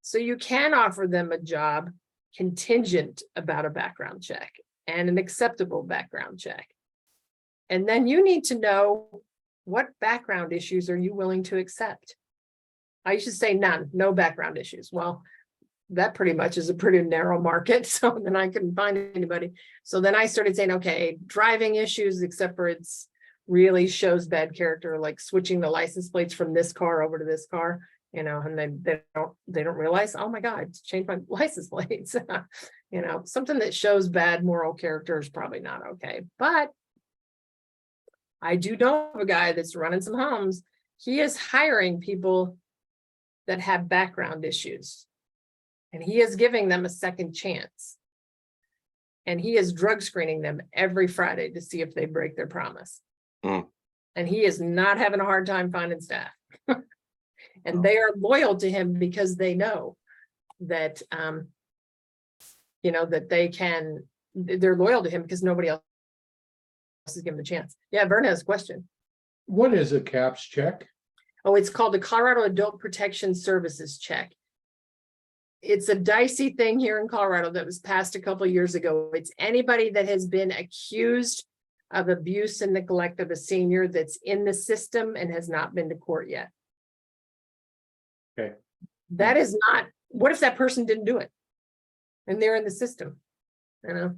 So you can offer them a job contingent about a background check and an acceptable background check. And then you need to know, what background issues are you willing to accept? I used to say none, no background issues. Well, that pretty much is a pretty narrow market. So then I couldn't find anybody. So then I started saying, okay, driving issues, except for it's really shows bad character, like switching the license plates from this car over to this car, you know, and they don't realize, oh my God, change my license plates. You know, something that shows bad moral character is probably not okay. But I do know of a guy that's running some homes. He is hiring people that have background issues, and he is giving them a second chance. And he is drug screening them every Friday to see if they break their promise. Mm. And he is not having a hard time finding staff. And they are loyal to him because they know that, you know, that they're loyal to him because nobody else is giving him a chance. Yeah, Vern has a question. What is a CAPS check? Oh, it's called the Colorado Adult Protection Services check. It's a dicey thing here in Colorado that was passed a couple of years ago. It's anybody that has been accused of abuse and neglect of a senior that's in the system and has not been to court yet. Okay. That is not, what if that person didn't do it and they're in the system? You know,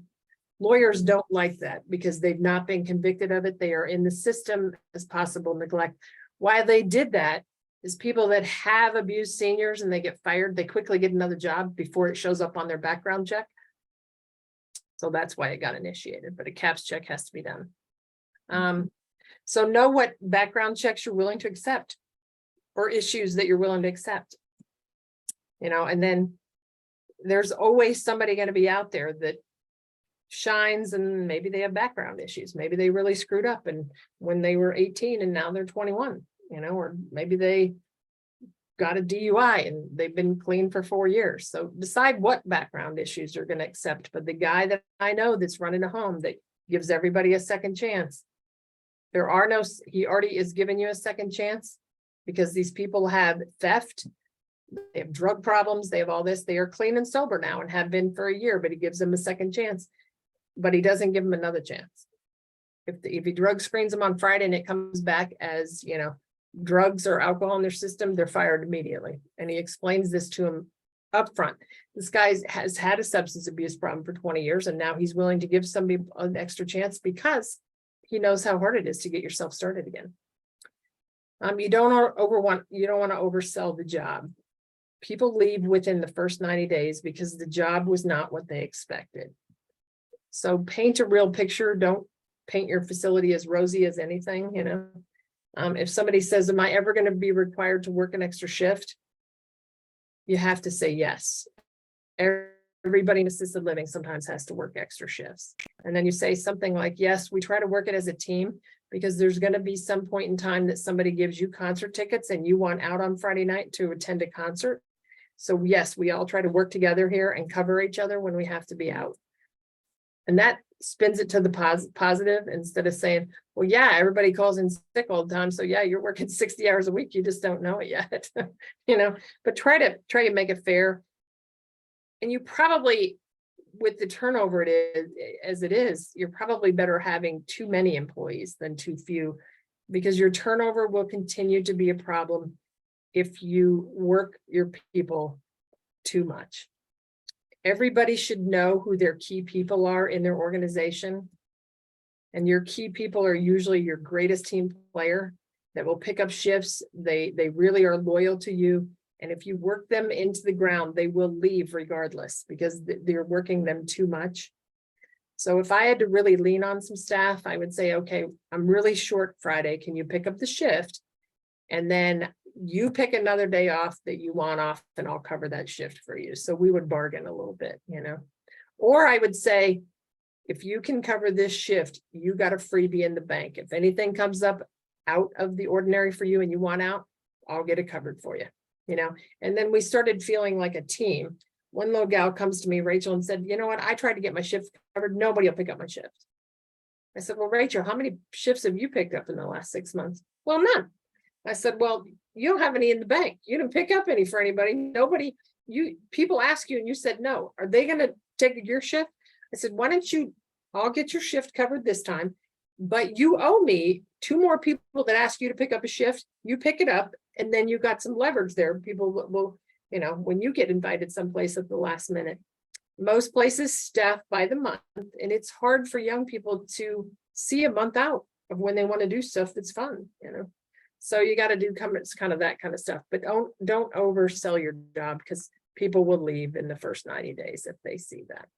lawyers don't like that because they've not been convicted of it. They are in the system as possible neglect. Why they did that is people that have abused seniors and they get fired, they quickly get another job before it shows up on their background check. So that's why it got initiated, but a CAPS check has to be done. So know what background checks you're willing to accept or issues that you're willing to accept. You know, and then there's always somebody going to be out there that shines, and maybe they have background issues. Maybe they really screwed up and when they were 18 and now they're 21, you know, or maybe they got a DUI and they've been clean for 4 years. So decide what background issues you're going to accept. But the guy that I know that's running a home that gives everybody a second chance, he already is giving you a second chance because these people have theft, they have drug problems, they have all this, they are clean and sober now and have been for a year, but he gives them a second chance, but he doesn't give them another chance. If he drug screens them on Friday and it comes back as, you know, drugs or alcohol in their system, they're fired immediately. And he explains this to him up front. This guy has had a substance abuse problem for 20 years, and now he's willing to give somebody an extra chance because he knows how hard it is to get yourself started again. You don't want to oversell the job. People leave within the first 90 days because the job was not what they expected. So paint a real picture. Don't paint your facility as rosy as anything, you know. If somebody says, am I ever going to be required to work an extra shift? You have to say yes. Everybody in assisted living sometimes has to work extra shifts. And then you say something like, yes, we try to work it as a team because there's going to be some point in time that somebody gives you concert tickets and you want out on Friday night to attend a concert. So yes, we all try to work together here and cover each other when we have to be out. And that spins it to the positive instead of saying, well, yeah, everybody calls in sick all the time. So yeah, you're working 60 hours a week. You just don't know it yet, you know, but try to make it fair. And you probably, with the turnover it is, you're probably better having too many employees than too few, because your turnover will continue to be a problem if you work your people too much. Everybody should know who their key people are in their organization. And your key people are usually your greatest team player that will pick up shifts. They really are loyal to you. And if you work them into the ground, they will leave regardless because they're working them too much. So if I had to really lean on some staff, I would say, okay, I'm really short Friday. Can you pick up the shift? And then you pick another day off that you want off and I'll cover that shift for you. So we would bargain a little bit, you know, or I would say, if you can cover this shift, you got a freebie in the bank. If anything comes up out of the ordinary for you and you want out, I'll get it covered for you, you know? And then we started feeling like a team. One little gal comes to me, Rachel, and said, you know what? I tried to get my shift covered. Nobody will pick up my shift. I said, well, Rachel, how many shifts have you picked up in the last 6 months? Well, none. I said, well, you don't have any in the bank. You didn't pick up any for anybody. Nobody, people ask you and you said no. Are they going to take your shift? I said, why don't you, I'll get your shift covered this time, but you owe me 2 more people that ask you to pick up a shift. You pick it up and then you got some leverage there. People will, you know, when you get invited someplace at the last minute. Most places staff by the month, and it's hard for young people to see a month out of when they want to do stuff that's fun, you know. So you got to do kind of that kind of stuff, but don't oversell your job because people will leave in the first 90 days if they see that.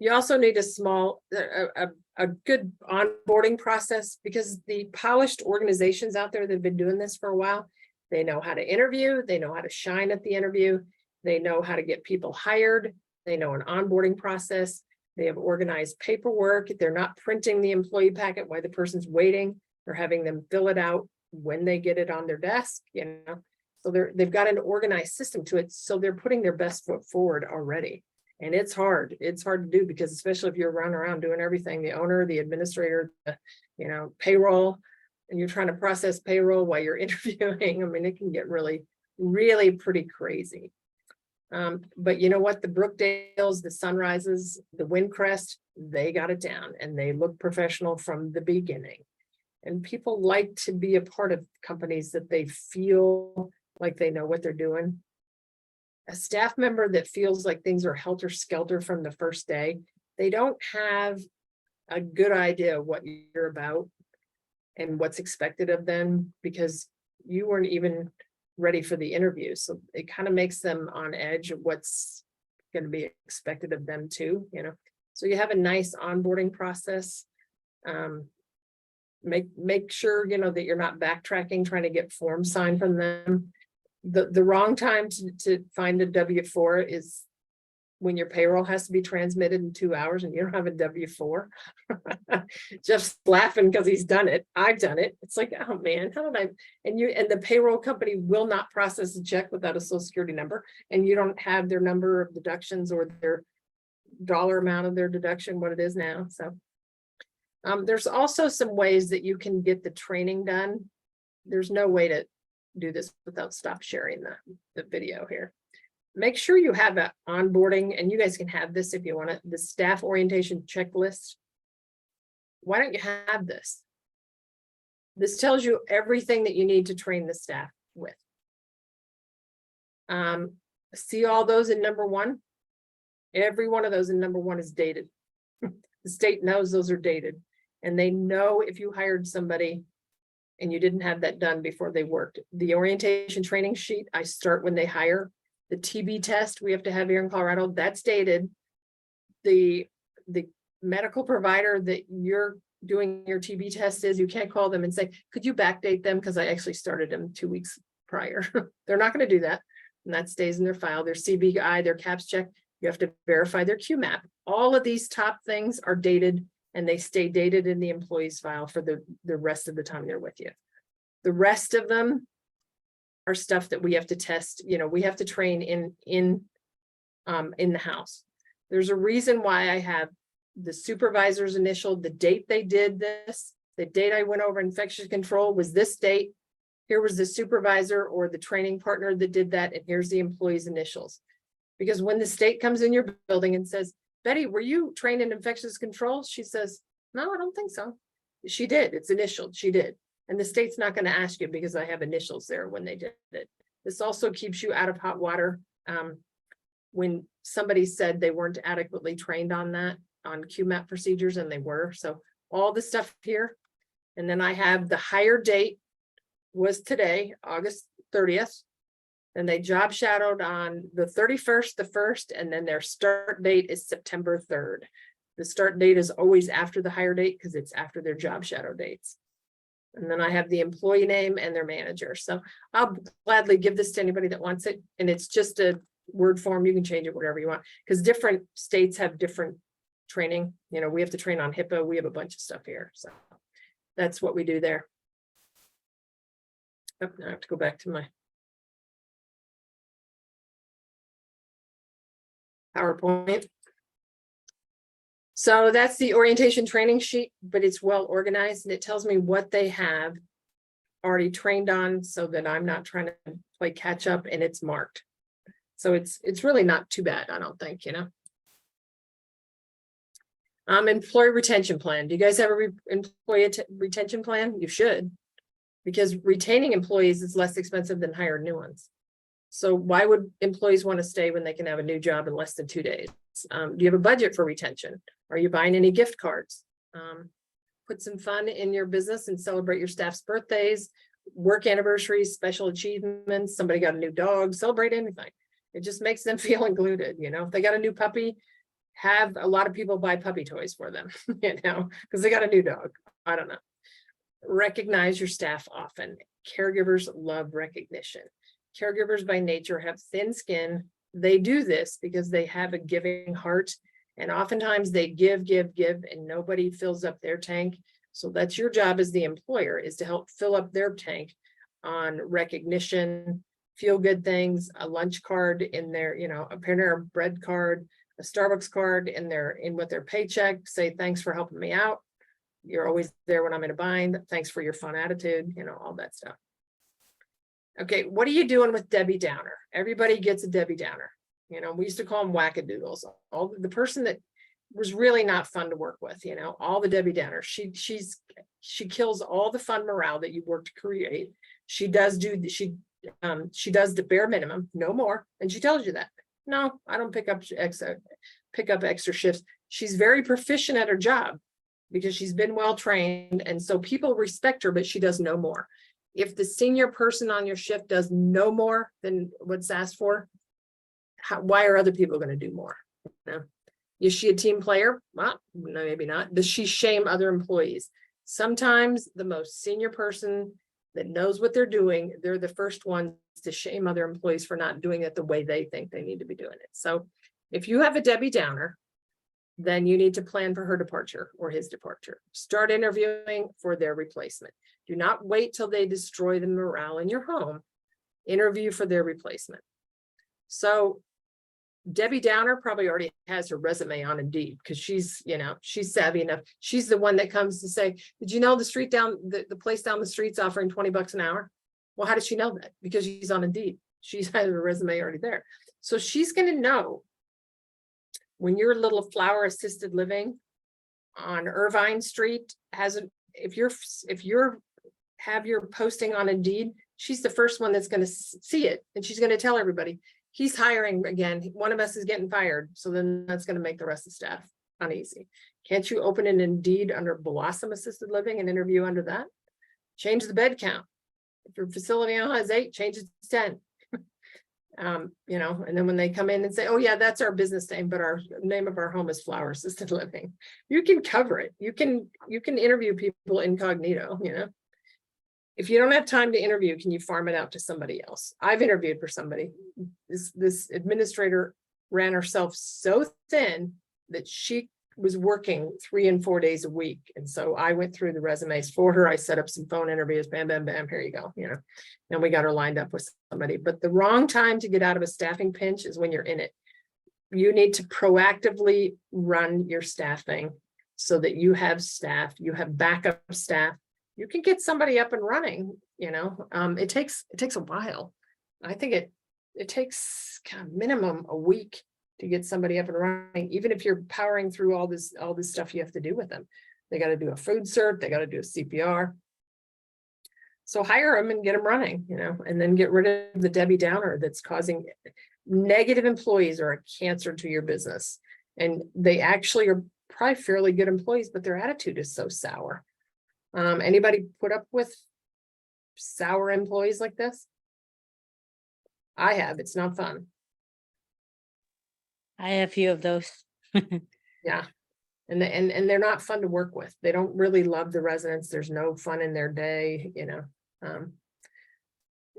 You also need a good onboarding process because the polished organizations out there that have been doing this for a while, they know how to interview, they know how to shine at the interview, they know how to get people hired, they know an onboarding process, they have organized paperwork, they're not printing the employee packet while the person's waiting, they're having them fill it out when they get it on their desk, you know. So they've got an organized system to it, so they're putting their best foot forward already. And it's hard to do because especially if you're running around doing everything, the owner, the administrator, you know, payroll, and you're trying to process payroll while you're interviewing. I mean, it can get really, really pretty crazy. But you know what? The Brookdales, the Sunrises, the Windcrest, they got it down and they look professional from the beginning. And people like to be a part of companies that they feel like they know what they're doing. A staff member that feels like things are helter-skelter from the first day, they don't have a good idea of what you're about and what's expected of them because you weren't even ready for the interview. So it kind of makes them on edge of what's going to be expected of them too, you know. So you have a nice onboarding process. Make sure, you know, that you're not backtracking, trying to get forms signed from them. The wrong time to find a W-4 is when your payroll has to be transmitted in 2 hours and you don't have a W-4. Just laughing because he's done it. I've done it. It's like, oh man, how did I? And the payroll company will not process a check without a social security number, and you don't have their number of deductions or their dollar amount of their deduction, what it is now. So there's also some ways that you can get the training done. There's no way to do this without stop sharing the video here. Make sure you have an onboarding, and you guys can have this if you want it, the staff orientation checklist. Why don't you have this? This tells you everything that you need to train the staff with. See all those in number 1? Every one of those in number 1 is dated. The state knows those are dated, and they know if you hired somebody and you didn't have that done before they worked. The orientation training sheet, I start when they hire. The TB test we have to have here in Colorado, that's dated. The medical provider that you're doing your TB test is, you can't call them and say, could you backdate them? Because I actually started them 2 weeks prior. They're not going to do that. And that stays in their file. Their CBI, their CAPS check, you have to verify their QMAP. All of these top things are dated and they stay dated in the employee's file for the rest of the time they're with you. The rest of them are stuff that we have to test. You know, we have to train in the house. There's a reason why I have the supervisor's initial, the date they did this, the date I went over infectious control was this date. Here was the supervisor or the training partner that did that, and here's the employee's initials. Because when the state comes in your building and says, Betty, were you trained in infectious control? She says, no, I don't think so. She did. It's initialed. She did. And the state's not going to ask you because I have initials there when they did it. This also keeps you out of hot water. When somebody said they weren't adequately trained on that, on QMAP procedures, and they were. So all the stuff here. And then I have the hire date, was today, August 30th. And they job shadowed on the 31st, the 1st, and then their start date is September 3rd. The start date is always after the hire date because it's after their job shadow dates. And then I have the employee name and their manager. So I'll gladly give this to anybody that wants it. And it's just a Word form. You can change it whatever you want, because different states have different training. You know, we have to train on HIPAA. We have a bunch of stuff here. So that's what we do there. Oh, I have to go back to my PowerPoint. So that's the orientation training sheet, but it's well organized and it tells me what they have already trained on so that I'm not trying to play catch up, and it's marked. So it's really not too bad, I don't think, you know. Employee retention plan. Do you guys have a employee retention plan? You should, because retaining employees is less expensive than hiring new ones. So why would employees want to stay when they can have a new job in less than 2 days? Do you have a budget for retention? Are you buying any gift cards? Put some fun in your business and celebrate your staff's birthdays, work anniversaries, special achievements. Somebody got a new dog, celebrate anything. It just makes them feel included. You know, if they got a new puppy, have a lot of people buy puppy toys for them, you know, because they got a new dog. I don't know. Recognize your staff often. Caregivers love recognition. Caregivers by nature have thin skin. They do this because they have a giving heart, and oftentimes they give, and nobody fills up their tank. So that's your job as the employer, is to help fill up their tank on recognition, feel good things, a lunch card in their, you know, a Panera Bread card, a Starbucks card in with their paycheck, say, thanks for helping me out. You're always there when I'm in a bind. Thanks for your fun attitude, you know, all that stuff. Okay, what are you doing with Debbie Downer? Everybody gets a Debbie Downer. You know, we used to call them wackadoodles. All the person that was really not fun to work with, you know, all the Debbie Downers. She kills all the fun morale that you work to create. She does the bare minimum, no more. And she tells you that. No, I don't pick up extra shifts. She's very proficient at her job because she's been well trained. And so people respect her, but she does no more. If the senior person on your shift does no more than what's asked for, why are other people going to do more? You know? Is she a team player? Well, no, maybe not. Does she shame other employees? Sometimes the most senior person that knows what they're doing, they're the first ones to shame other employees for not doing it the way they think they need to be doing it. So if you have a Debbie Downer, then you need to plan for her departure or his departure. Start interviewing for their replacement. Do not wait till they destroy the morale in your home. Interview for their replacement. So Debbie Downer probably already has her resume on Indeed because she's, you know, she's savvy enough. She's the one that comes to say, did you know the place down the street's offering $20 an hour? Well, how does she know that? Because she's on Indeed. She's had her resume already there. So she's going to know when your little flower assisted living on Irvine Street if you're have your posting on Indeed, she's the first one that's going to see it, and she's going to tell everybody, he's hiring again. One of us is getting fired. So then that's going to make the rest of the staff uneasy. Can't you open an Indeed under Blossom Assisted Living and interview under that? Change the bed count. If your facility now has 8, change it to 10. You know, and then when they come in and say, oh yeah, that's our business name, but our name of our home is Flower Assisted Living. You can cover it. You can interview people incognito, you know. If you don't have time to interview, can you farm it out to somebody else? I've interviewed for somebody. This administrator ran herself so thin that she was working 3 and 4 days a week. And so I went through the resumes for her. I set up some phone interviews, bam, bam, bam, here you go, you know, and we got her lined up with somebody. But the wrong time to get out of a staffing pinch is when you're in it. You need to proactively run your staffing so that you have staff, you have backup staff. You can get somebody up and running, you know. It takes a while. I think it takes kind of minimum a week to get somebody up and running, even if you're powering through all this stuff you have to do with them. They got to do a food cert, they got to do a CPR. So hire them and get them running, you know, and then get rid of the Debbie Downer that's causing negative employees are a cancer to your business. And they actually are probably fairly good employees, but their attitude is so sour. Anybody put up with sour employees like this? I have, it's not fun. I have a few of those. Yeah. And they're not fun to work with. They don't really love the residents. There's no fun in their day, you know.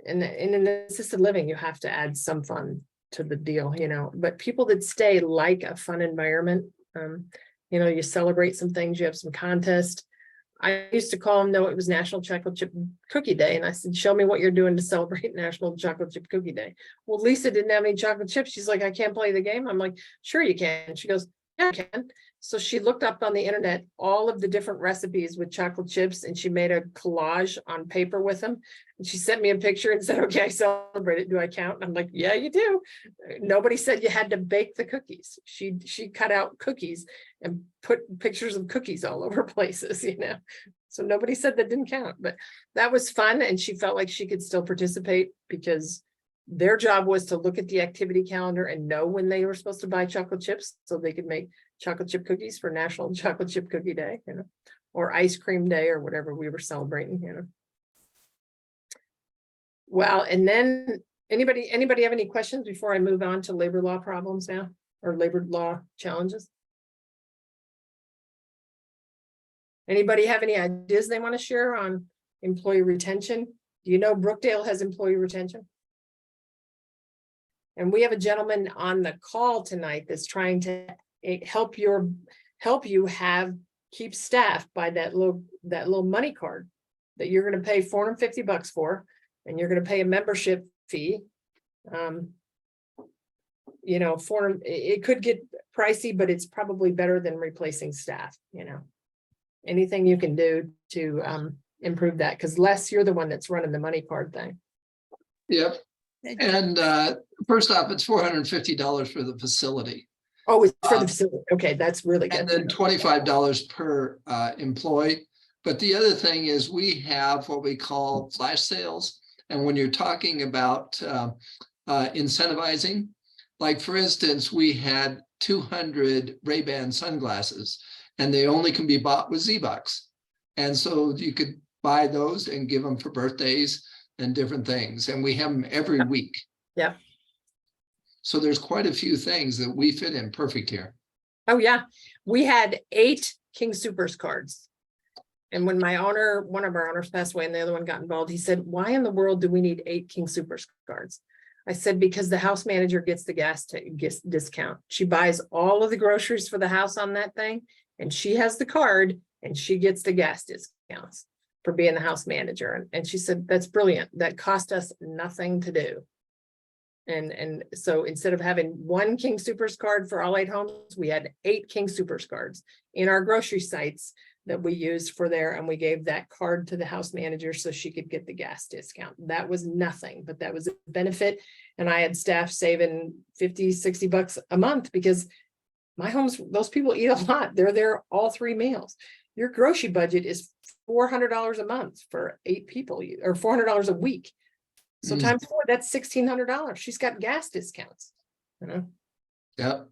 And in assisted living, you have to add some fun to the deal, you know, but people that stay like a fun environment. You know, you celebrate some things, you have some contest. I used to call them, no, it was National Chocolate Chip Cookie Day. And I said, show me what you're doing to celebrate National Chocolate Chip Cookie Day. Well, Lisa didn't have any chocolate chips. She's like, I can't play the game. I'm like, sure you can. She goes, yeah, I can. So she looked up on the internet all of the different recipes with chocolate chips, and she made a collage on paper with them. And she sent me a picture and said, okay, I celebrate it. Do I count? And I'm like, yeah, you do. Nobody said you had to bake the cookies. She cut out cookies and put pictures of cookies all over places, you know. So nobody said that didn't count, but that was fun. And she felt like she could still participate because their job was to look at the activity calendar and know when they were supposed to buy chocolate chips so they could make chocolate chip cookies for National Chocolate Chip Cookie Day, you know, or ice cream day or whatever we were celebrating, you know. Well, and then anybody have any questions before I move on to labor law problems now, or labor law challenges? Anybody have any ideas they want to share on employee retention? Do you know Brookdale has employee retention? And we have a gentleman on the call tonight that's trying to help you keep staff by that little money card that you're going to pay $450 for, and you're going to pay a membership fee. You know, it could get pricey, but it's probably better than replacing staff, you know. Anything you can do to improve that, because Les, you're the one that's running the money card thing. Yep. And first off, it's $450 for the facility. Oh, it's for the facility. Okay, that's really good. And then $25 per employee. But the other thing is we have what we call flash sales. And when you're talking about incentivizing, like for instance, we had 200 Ray-Ban sunglasses and they only can be bought with Z-Bucks. And so you could buy those and give them for birthdays and different things. And we have them every week. Yeah. So there's quite a few things that we fit in perfect here. Oh, yeah. We had 8 King Supers cards. And when one of our owners passed away and the other one got involved, he said, why in the world do we need 8 King Supers cards? I said, because the house manager gets the gas discount. She buys all of the groceries for the house on that thing, and she has the card and she gets the gas discounts for being the house manager. And she said, that's brilliant. That cost us nothing to do. And so instead of having 1 King Supers card for all 8 homes, we had 8 King Supers cards in our grocery sites that we used for there. And we gave that card to the house manager so she could get the gas discount. That was nothing, but that was a benefit. And I had staff saving $50-$60 a month because my homes, those people eat a lot. They're there all 3 meals. Your grocery budget is $400 a month for 8 people, or $400 a week. So times 4, that's $1,600. She's got gas discounts, you know? Yep.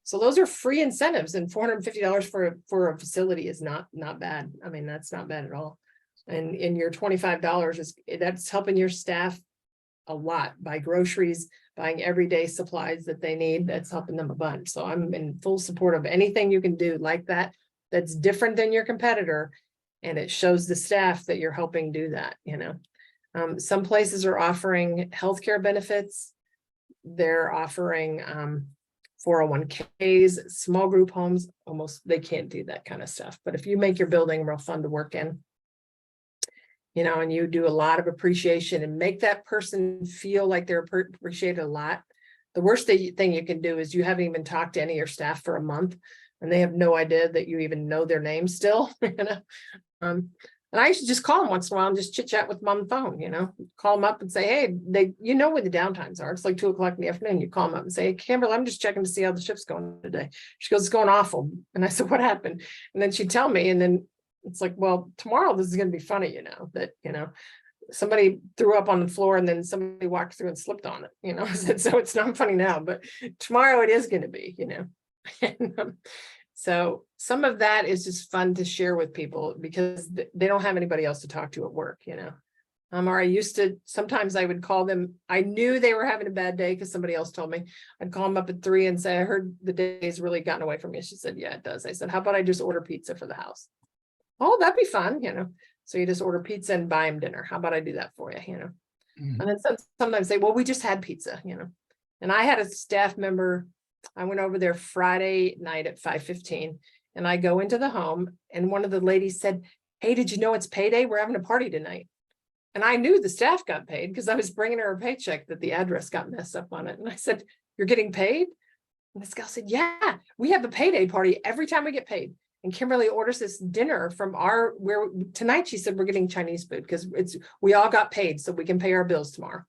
So those are free incentives, and $450 for a facility is not bad. I mean, that's not bad at all. And in your $25 that's helping your staff a lot. Buy groceries, buying everyday supplies that they need. That's helping them a bunch. So I'm in full support of anything you can do like that. That's different than your competitor, and it shows the staff that you're helping do that, you know. Some places are offering healthcare benefits. They're offering 401ks, small group homes, almost they can't do that kind of stuff. But if you make your building real fun to work in, you know, and you do a lot of appreciation and make that person feel like they're appreciated a lot, the worst thing you can do is you haven't even talked to any of your staff for a month and they have no idea that you even know their name still, you know. And I used to just call them once in a while and just chit chat with them on the phone, you know, call them up and say, hey, you know when the downtimes are. It's like 2 o'clock in the afternoon. You call them up and say, hey, Kimberly, I'm just checking to see how the shift's going today. She goes, it's going awful. And I said, what happened? And then she'd tell me, and then it's like, well, tomorrow this is going to be funny, you know, that, you know, somebody threw up on the floor and then somebody walked through and slipped on it, you know. So it's not funny now, but tomorrow it is going to be, you know. And, so some of that is just fun to share with people because they don't have anybody else to talk to at work, you know. Or I used to, sometimes I would call them, I knew they were having a bad day because somebody else told me. I'd call them up at 3 and say, I heard the day's really gotten away from you. She said, yeah, it does. I said, how about I just order pizza for the house? Oh, that'd be fun, So you just order pizza and buy them dinner. How about I do that for you, Mhm. And then sometimes say, well, we just had pizza, And I had a staff member, I went over there Friday night at 5:15, and I go into the home, and one of the ladies said, hey, did you know it's payday? We're having a party tonight. And I knew the staff got paid because I was bringing her a paycheck that the address got messed up on it. And I said, you're getting paid? And this gal said, yeah, we have a payday party every time we get paid. And Kimberly orders this dinner from where tonight she said we're getting Chinese food because we all got paid so we can pay our bills tomorrow.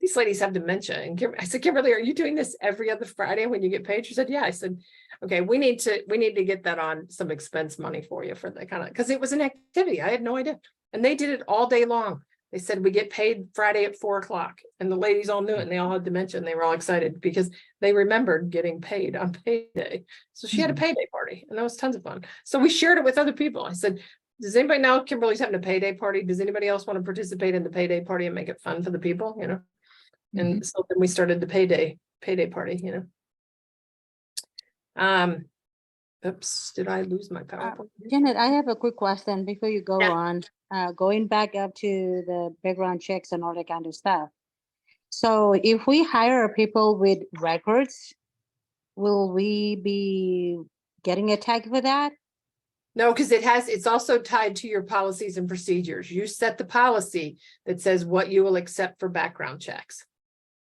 These ladies have dementia. And I said, Kimberly, are you doing this every other Friday when you get paid? She said, yeah. I said, okay, we need to get that on some expense money for you for that kind of, because it was an activity. I had no idea. And they did it all day long. They said we get paid Friday at 4 o'clock, and the ladies all knew it, and they all had dementia, and they were all excited because they remembered getting paid on payday. So she had a payday party, and that was tons of fun. So we shared it with other people. I said, does anybody know Kimberly's having a payday party? Does anybody else want to participate in the payday party and make it fun for the people? And so then we started the payday party. Oops, did I lose my PowerPoint? Janet, I have a quick question before you go Yeah. on. Going back up to the background checks and all that kind of stuff. So if we hire people with records, will we be getting a tag for that? No, because it's also tied to your policies and procedures. You set the policy that says what you will accept for background checks.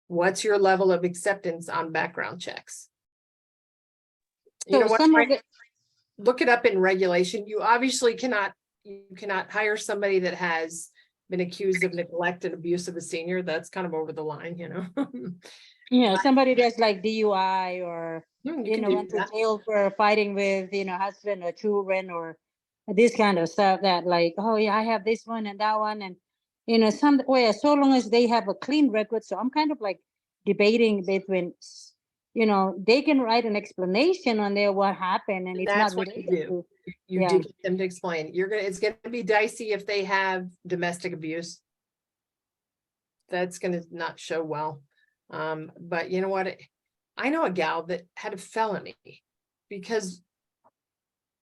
What's your level of acceptance on background checks? You know So what? some of it, Look it up in regulation. You obviously cannot hire somebody that has been accused of neglect and abuse of a senior. That's kind of over the line, somebody that's like DUI or, You can do went to that. jail for fighting with, husband or children or this kind of stuff that like, oh yeah, I have this one and that one. And, some way, so long as they have a clean record. So I'm kind of like debating between, they can write an explanation on there what happened and And it's that's not what you related do. to. You Yeah. did get them to explain. It's gonna be dicey if they have domestic abuse. That's gonna not show well. But you know what? I know a gal that had a felony because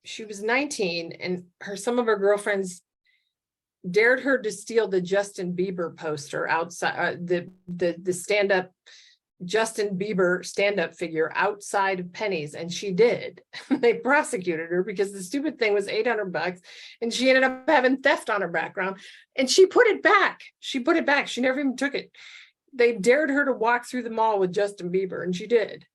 she was 19 and some of her girlfriends dared her to steal the Justin Bieber poster outside the stand-up Justin Bieber stand-up figure outside of Penny's, and she did. They prosecuted her because the stupid thing was $800 and she ended up having theft on her background, and she put it back. She never even took it. They dared her to walk through the mall with Justin Bieber, and she did.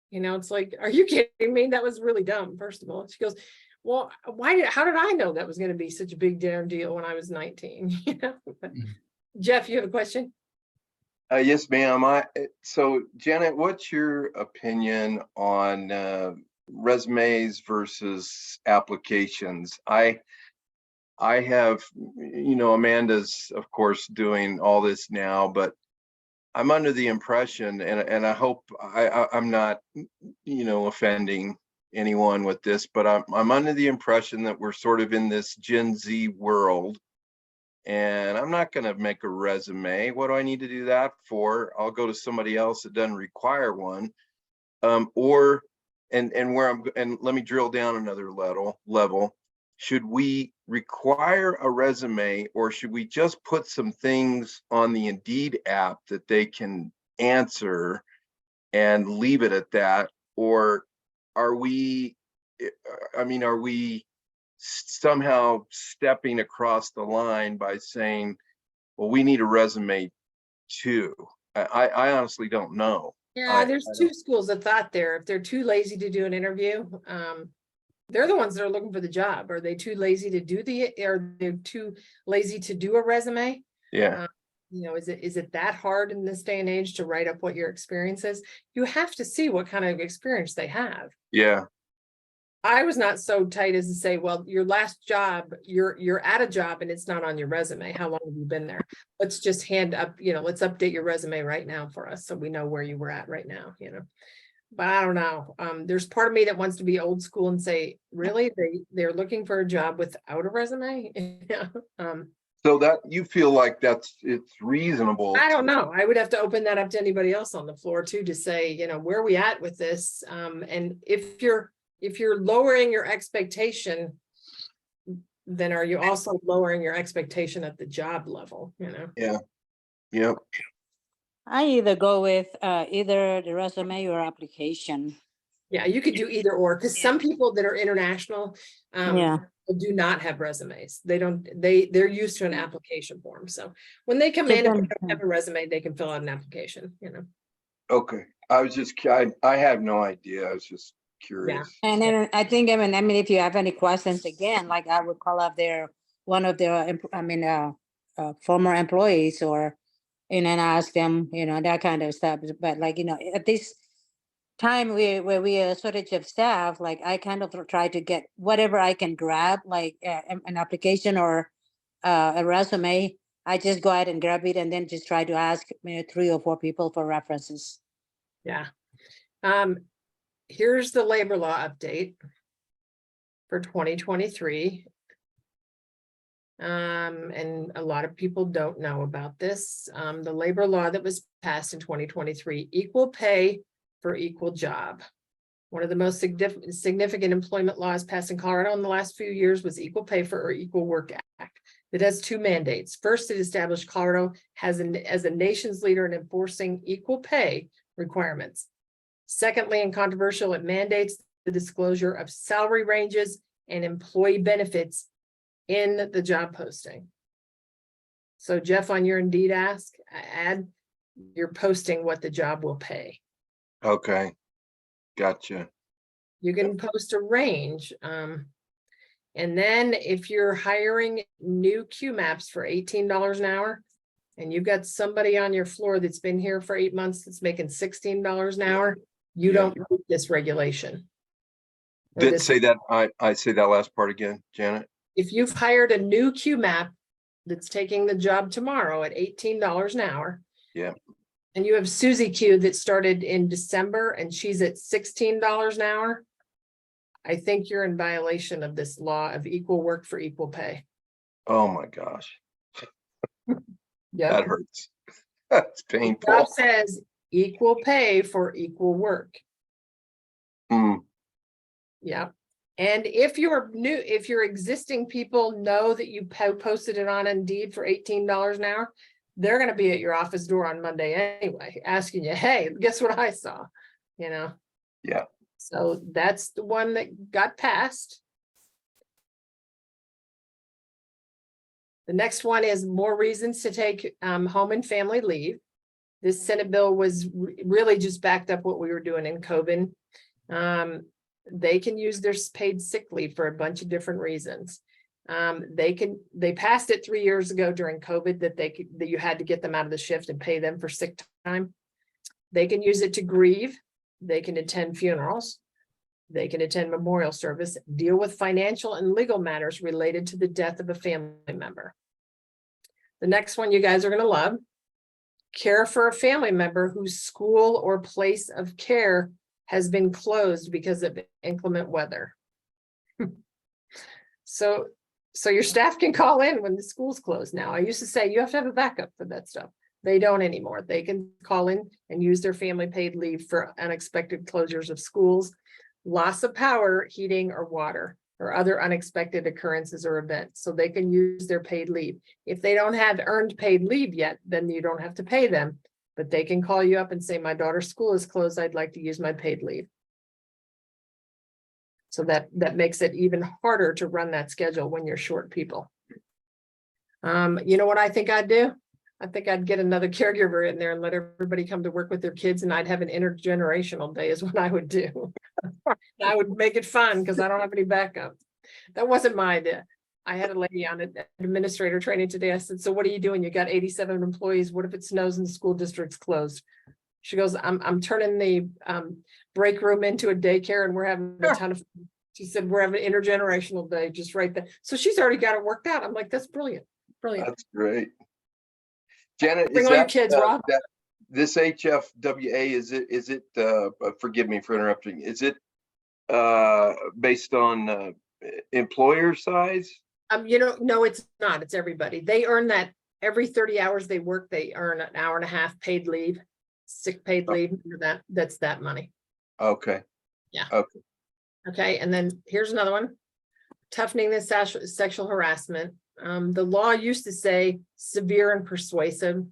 It's like, are you kidding me? That was really dumb, first of all. She goes, well, how did I know that was going to be such a big damn deal when I was 19? Jeff, you have a question? Yes, ma'am. So Janet, what's your opinion on resumes versus applications? I have, Amanda's of course doing all this now, but I'm under the impression, and I hope I'm not, offending anyone with this, but I'm under the impression that we're sort of in this Gen Z world. And I'm not going to make a resume. What do I need to do that for? I'll go to somebody else that doesn't require one. And let me drill down another level. Should we require a resume, or should we just put some things on the Indeed app that they can answer and leave it at that? Or are we somehow stepping across the line by saying, well, we need a resume too? I honestly don't know. Yeah, there's two schools of thought there. If they're too lazy to do an interview, they're the ones that are looking for the job. Are they too lazy to do are they too lazy to do a resume? Yeah. Is it that hard in this day and age to write up what your experience is? You have to see what kind of experience they have. Yeah. I was not so tight as to say, well, your last job, you're at a job and it's not on your resume. How long have you been there? Let's just let's update your resume right now for us so we know where you were at right now, But I don't know. There's part of me that wants to be old school and say, really, they're looking for a job without a resume? So that you feel like it's reasonable. I don't know. I would have to open that up to anybody else on the floor too, to say, you know, where are we at with this? And if you're lowering your expectation, then are you also lowering your expectation at the job level, you know? Yeah. Yep. I either go with either the resume or application. Yeah, you could do either or, because some people that are international Yeah. do not have resumes. They're used to an application form. So when they come in, if they don't have a resume, they can fill out an application, you know? Okay. I was just, I have no idea. I was just curious. And then I think, I mean, if you have any questions, again, like I would call up one of their, former employees or, and then ask them, you know, that kind of stuff. But like, you know, at this time where we are shortage of staff, like I kind of try to get whatever I can grab, like an application or a resume. I just go ahead and grab it and then just try to ask 3 or 4 people for references. Yeah. Here's the labor law update for 2023. And a lot of people don't know about this. The labor law that was passed in 2023, equal pay for equal job. One of the most significant employment laws passed in Colorado in the last few years was Equal Pay for or Equal Work Act. It has 2 mandates. First, it established Colorado as a nation's leader in enforcing equal pay requirements. Secondly, and controversial, it mandates the disclosure of salary ranges and employee benefits in the job posting. So Jeff, on your Indeed ad, you're posting what the job will pay. Okay. Gotcha. You can post a range. And then if you're hiring new QMAPs for $18 an hour, and you've got somebody on your floor that's been here for 8 months that's making $16 an hour, you don't meet this regulation. Say that, I say that last part again, Janet. If you've hired a new QMAP that's taking the job tomorrow at $18 an hour. Yeah. And you have Susie Q that started in December and she's at $16 an hour. I think you're in violation of this law of equal work for equal pay. Oh my gosh. Yeah. That hurts. That's painful. The job says equal pay for equal work. Yeah. And if your existing people know that you posted it on Indeed for $18 an hour, they're going to be at your office door on Monday anyway, asking you, hey, guess what I saw, you know? Yeah. So that's the one that got passed. The next one is more reasons to take home and family leave. This Senate bill was really just backed up what we were doing in COVID. They can use their paid sick leave for a bunch of different reasons. They passed it 3 years ago during COVID that you had to get them out of the shift and pay them for sick time. They can use it to grieve. They can attend funerals. They can attend memorial service, deal with financial and legal matters related to the death of a family member. The next one you guys are going to love. Care for a family member whose school or place of care has been closed because of inclement weather. So your staff can call in when the school's closed now. I used to say you have to have a backup for that stuff. They don't anymore. They can call in and use their family paid leave for unexpected closures of schools, loss of power, heating, or water, or other unexpected occurrences or events. So they can use their paid leave. If they don't have earned paid leave yet, then you don't have to pay them, but they can call you up and say, my daughter's school is closed. I'd like to use my paid leave. So that makes it even harder to run that schedule when you're short people. You know what I think I'd do? I think I'd get another caregiver in there and let everybody come to work with their kids, and I'd have an intergenerational day is what I would do. I would make it fun because I don't have any backup. That wasn't my idea. I had a lady on an administrator training today. I said, so what are you doing? You got 87 employees. What if it snows and the school district's closed? She goes, I'm turning the break room into a daycare and we're having a ton of fun. She said, we're having an intergenerational day just right there. So she's already got it worked out. I'm like, that's brilliant. Brilliant. That's great. Janet, Bring all your kids, Rob. This HFWA, is it forgive me for interrupting, is it based on employer size? No, it's not. It's everybody. They earn that every 30 hours they work, they earn an hour and a half paid leave, sick paid leave. That's that money. Okay. Yeah. Okay. Okay, and then here's another one. Toughening the sexual harassment. The law used to say severe and persuasive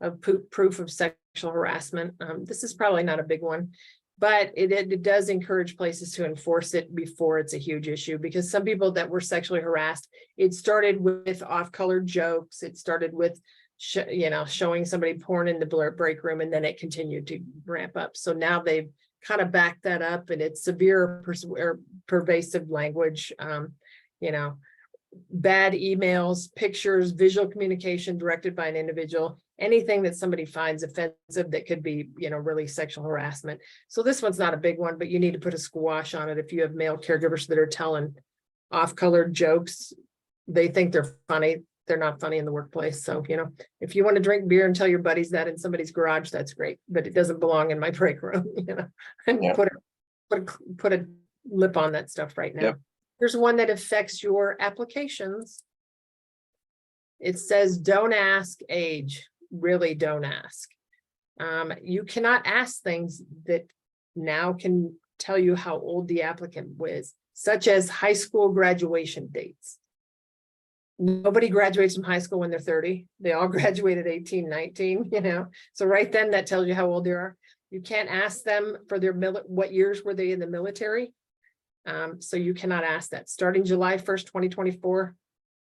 of proof of sexual harassment. This is probably not a big one, but it does encourage places to enforce it before it's a huge issue, because some people that were sexually harassed, it started with off-color jokes. It started with, showing somebody porn in the break room, and then it continued to ramp up. So now they've kind of backed that up, and it's severe or pervasive language, bad emails, pictures, visual communication directed by an individual, anything that somebody finds offensive that could be, really sexual harassment. So this one's not a big one, but you need to put a squash on it. If you have male caregivers that are telling off-colored jokes, they think they're funny. They're not funny in the workplace. So, if you want to drink beer and tell your buddies that in somebody's garage, that's great, but it doesn't belong in my break room, and Yeah. put a lip on that stuff right now. Yep. Here's one that affects your applications. It says, don't ask age. Really don't ask. You cannot ask things that now can tell you how old the applicant was, such as high school graduation dates. Nobody graduates from high school when they're 30. They all graduated 18, 19, So right then that tells you how old they are. You can't ask them for their what years were they in the military. So you cannot ask that. Starting July 1st, 2024,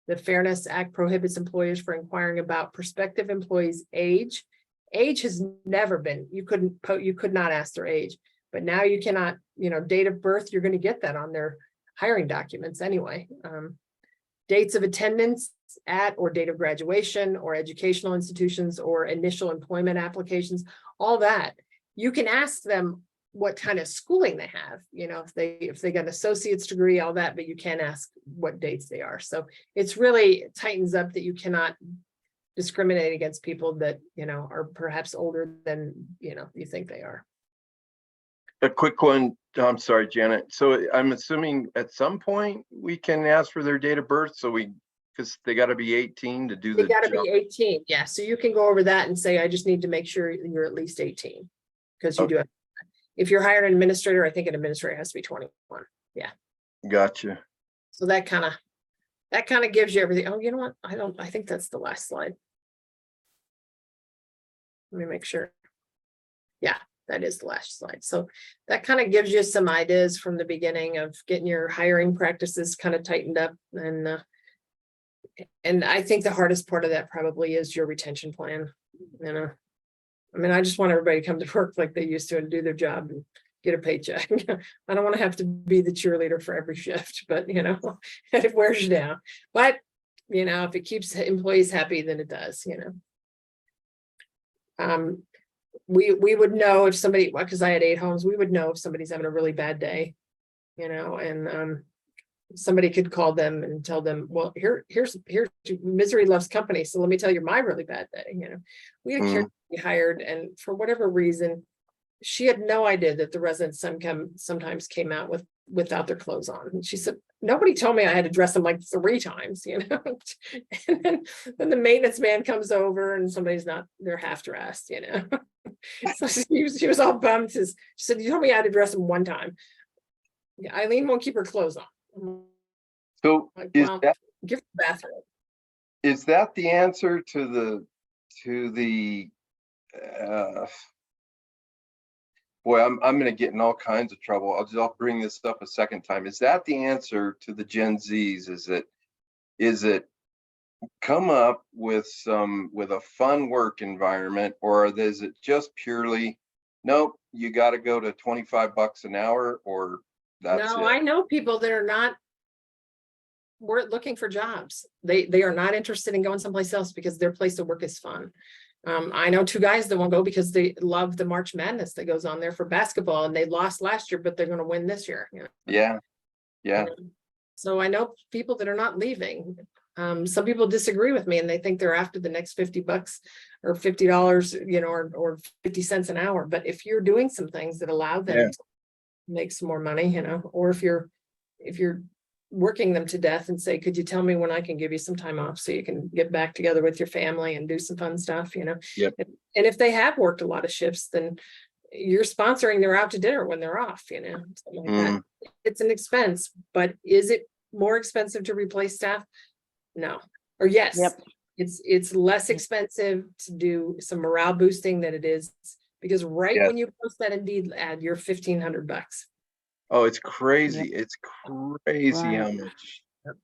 the Fairness Act prohibits employers from inquiring about prospective employees' age. Age has never been, you could not ask their age, but now you cannot, date of birth, you're going to get that on their hiring documents anyway. Dates of attendance at or date of graduation or educational institutions or initial employment applications, all that. You can ask them what kind of schooling they have, if they got an associate's degree, all that, but you can't ask what dates they are. So it's really tightens up that you cannot discriminate against people that, are perhaps older than, you think they are. A quick one. I'm sorry, Janet. So I'm assuming at some point we can ask for their date of birth. Because they got to be 18 to do the They got to job. be 18. Yeah. So you can go over that and say, I just need to make sure you're at least 18, because you do have. If you're hiring an administrator, I think an administrator has to be 21. Yeah. Gotcha. So that kind of gives you everything. Oh, you know what? I think that's the last slide. Let me make sure. Yeah, that is the last slide. So that kind of gives you some ideas from the beginning of getting your hiring practices kind of tightened up. And I think the hardest part of that probably is your retention plan. I just want everybody to come to work like they used to and do their job and get a paycheck. I don't want to have to be the cheerleader for every shift, but it wears you down. But if it keeps employees happy, then it does. We would know if somebody, because I had 8 homes, we would know if somebody's having a really bad day, and somebody could call them and tell them, well, here's misery loves company. So let me tell you my really bad day. We had a caregiver we hired, and for whatever reason, she had no idea that the residents sometimes came out without their clothes on. And she said, nobody told me I had to dress them like 3 times, And then the maintenance man comes over and somebody's not, they're half dressed, So she was all bummed. She said, you told me I had to dress them 1 time. Yeah, Eileen won't keep her clothes on. So Like, is well, that give the bathroom. is that the answer to the boy, I'm going to get in all kinds of trouble. I'll bring this up a second time. Is that the answer to the Gen Zs? Is it come up with a fun work environment, or is it just purely, nope, you got to go to $25 an hour, or that's No, it? I know people that are not looking for jobs. They are not interested in going someplace else because their place to work is fun. I know 2 guys that won't go because they love the March Madness that goes on there for basketball, and they lost last year, but they're going to win this year. Yeah. So I know people that are not leaving. Some people disagree with me and they think they're after the next $50 or $50, or 50 cents an hour. But if you're doing some things that allow them to make some more money, or if you're working them to death and say, could you tell me when I can give you some time off so you can get back together with your family and do some fun stuff, you know? Yep. And if they have worked a lot of shifts, then you're sponsoring their out to dinner when they're off, you know, something like that. It's an expense, but is it more expensive to replace staff? No, or yes. Yep. It's less expensive to do some morale boosting than it is, because right Yes. when you post that Indeed ad, you're $1,500. Oh, it's crazy. It's crazy how Right. much.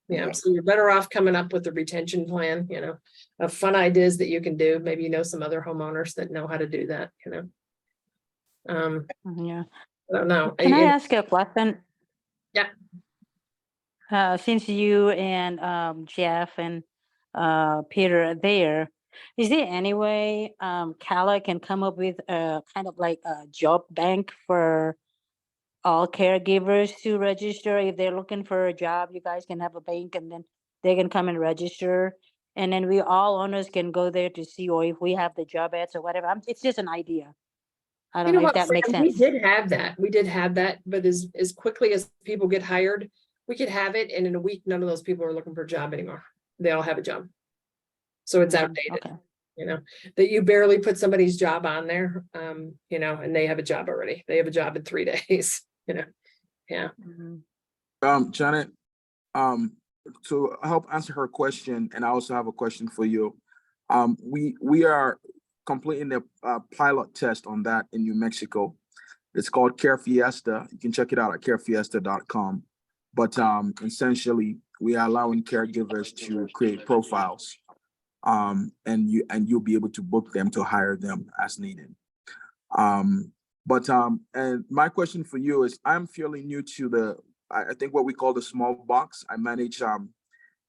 Yeah, Yeah. so you're better off coming up with a retention plan, you know, of fun ideas that you can do. Maybe you know some other homeowners that know how to do that, you know. Yeah. I don't know. Can I ask a question? Yeah. Since you and Jeff and Peter are there, is there any way CALA can come up with a kind of like a job bank for all caregivers to register? If they're looking for a job, you guys can have a bank and then they can come and register. And then we all owners can go there to see, or if we have the job ads or whatever. It's just an idea. I You don't know know if what, that makes Fran, we sense. did have that. We did have that, but as quickly as people get hired, we could have it, and in a week, none of those people are looking for a job anymore. They all have a job. So it's outdated, Okay. you know, that you barely put somebody's job on there, you know, and they have a job already. They have a job in 3 days, you know. Yeah. Janet, to help answer her question, and I also have a question for you. We are completing the pilot test on that in New Mexico. It's called Care Fiesta. You can check it out at carefiesta.com. But essentially, we are allowing caregivers to create profiles, and you'll be able to book them to hire them as needed. And my question for you is, I'm fairly new to I think what we call the small box. I manage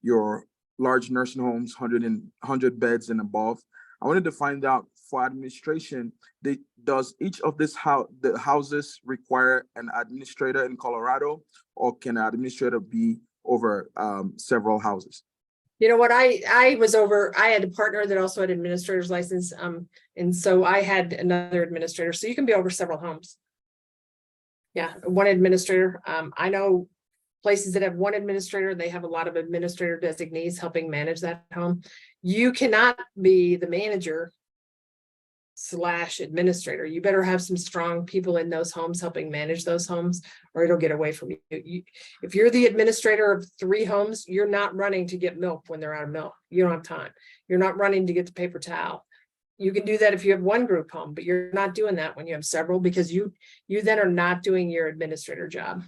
your large nursing homes, 100 beds and above. I wanted to find out, for administration, does each of the houses require an administrator in Colorado, or can an administrator be over several houses? You know what, I had a partner that also had administrator's license, and so I had another administrator, so you can be over several homes. Yeah, one administrator. I know places that have one administrator, they have a lot of administrator designees helping manage that home. You cannot be the manager / administrator. You better have some strong people in those homes helping manage those homes, or it'll get away from you. If you're the administrator of 3 homes, you're not running to get milk when they're out of milk. You don't have time. You're not running to get the paper towel. You can do that if you have one group home, but you're not doing that when you have several, because you then are not doing your administrator job.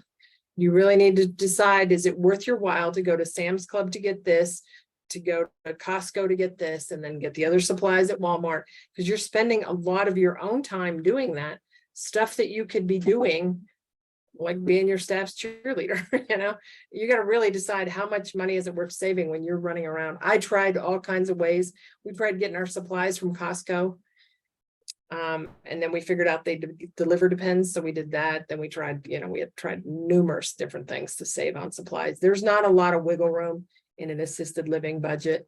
You really need to decide, is it worth your while to go to Sam's Club to get this, to go to Costco to get this, and then get the other supplies at Walmart, because you're spending a lot of your own time doing that stuff that you could be doing, like being your staff's cheerleader. You know, you got to really decide how much money is it worth saving when you're running around. I tried all kinds of ways. We tried getting our supplies from Costco. And then we figured out they deliver depends. So we did that. Then we tried, you know, we had tried numerous different things to save on supplies. There's not a lot of wiggle room in an assisted living budget.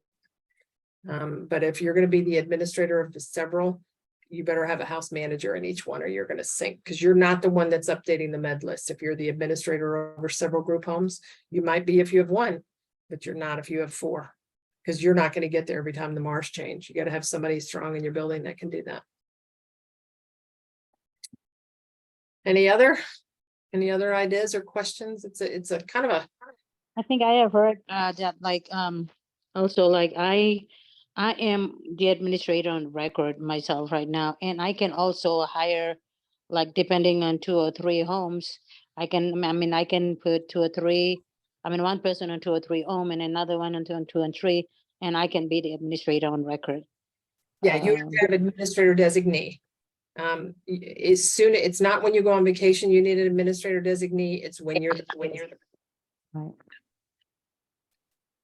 But if you're going to be the administrator of several, you better have a house manager in each one, or you're going to sink, because you're not the one that's updating the med list. If you're the administrator over several group homes, you might be if you have 1, but you're not if you have 4, because you're not going to get there every time the Mars change. You got to have somebody strong in your building that can do that. Any other ideas or questions? It's a kind of a. I think I have heard that like also like I am the administrator on record myself right now, and I can also hire, like depending on 2 or 3 homes, I can put 2 or 3, one person on 2 or 3 home and another one on 2 and 3, and I can be the administrator on record. Yeah, you have to have administrator designee. It's not when you go on vacation, you need an administrator designee. It's when you're Right.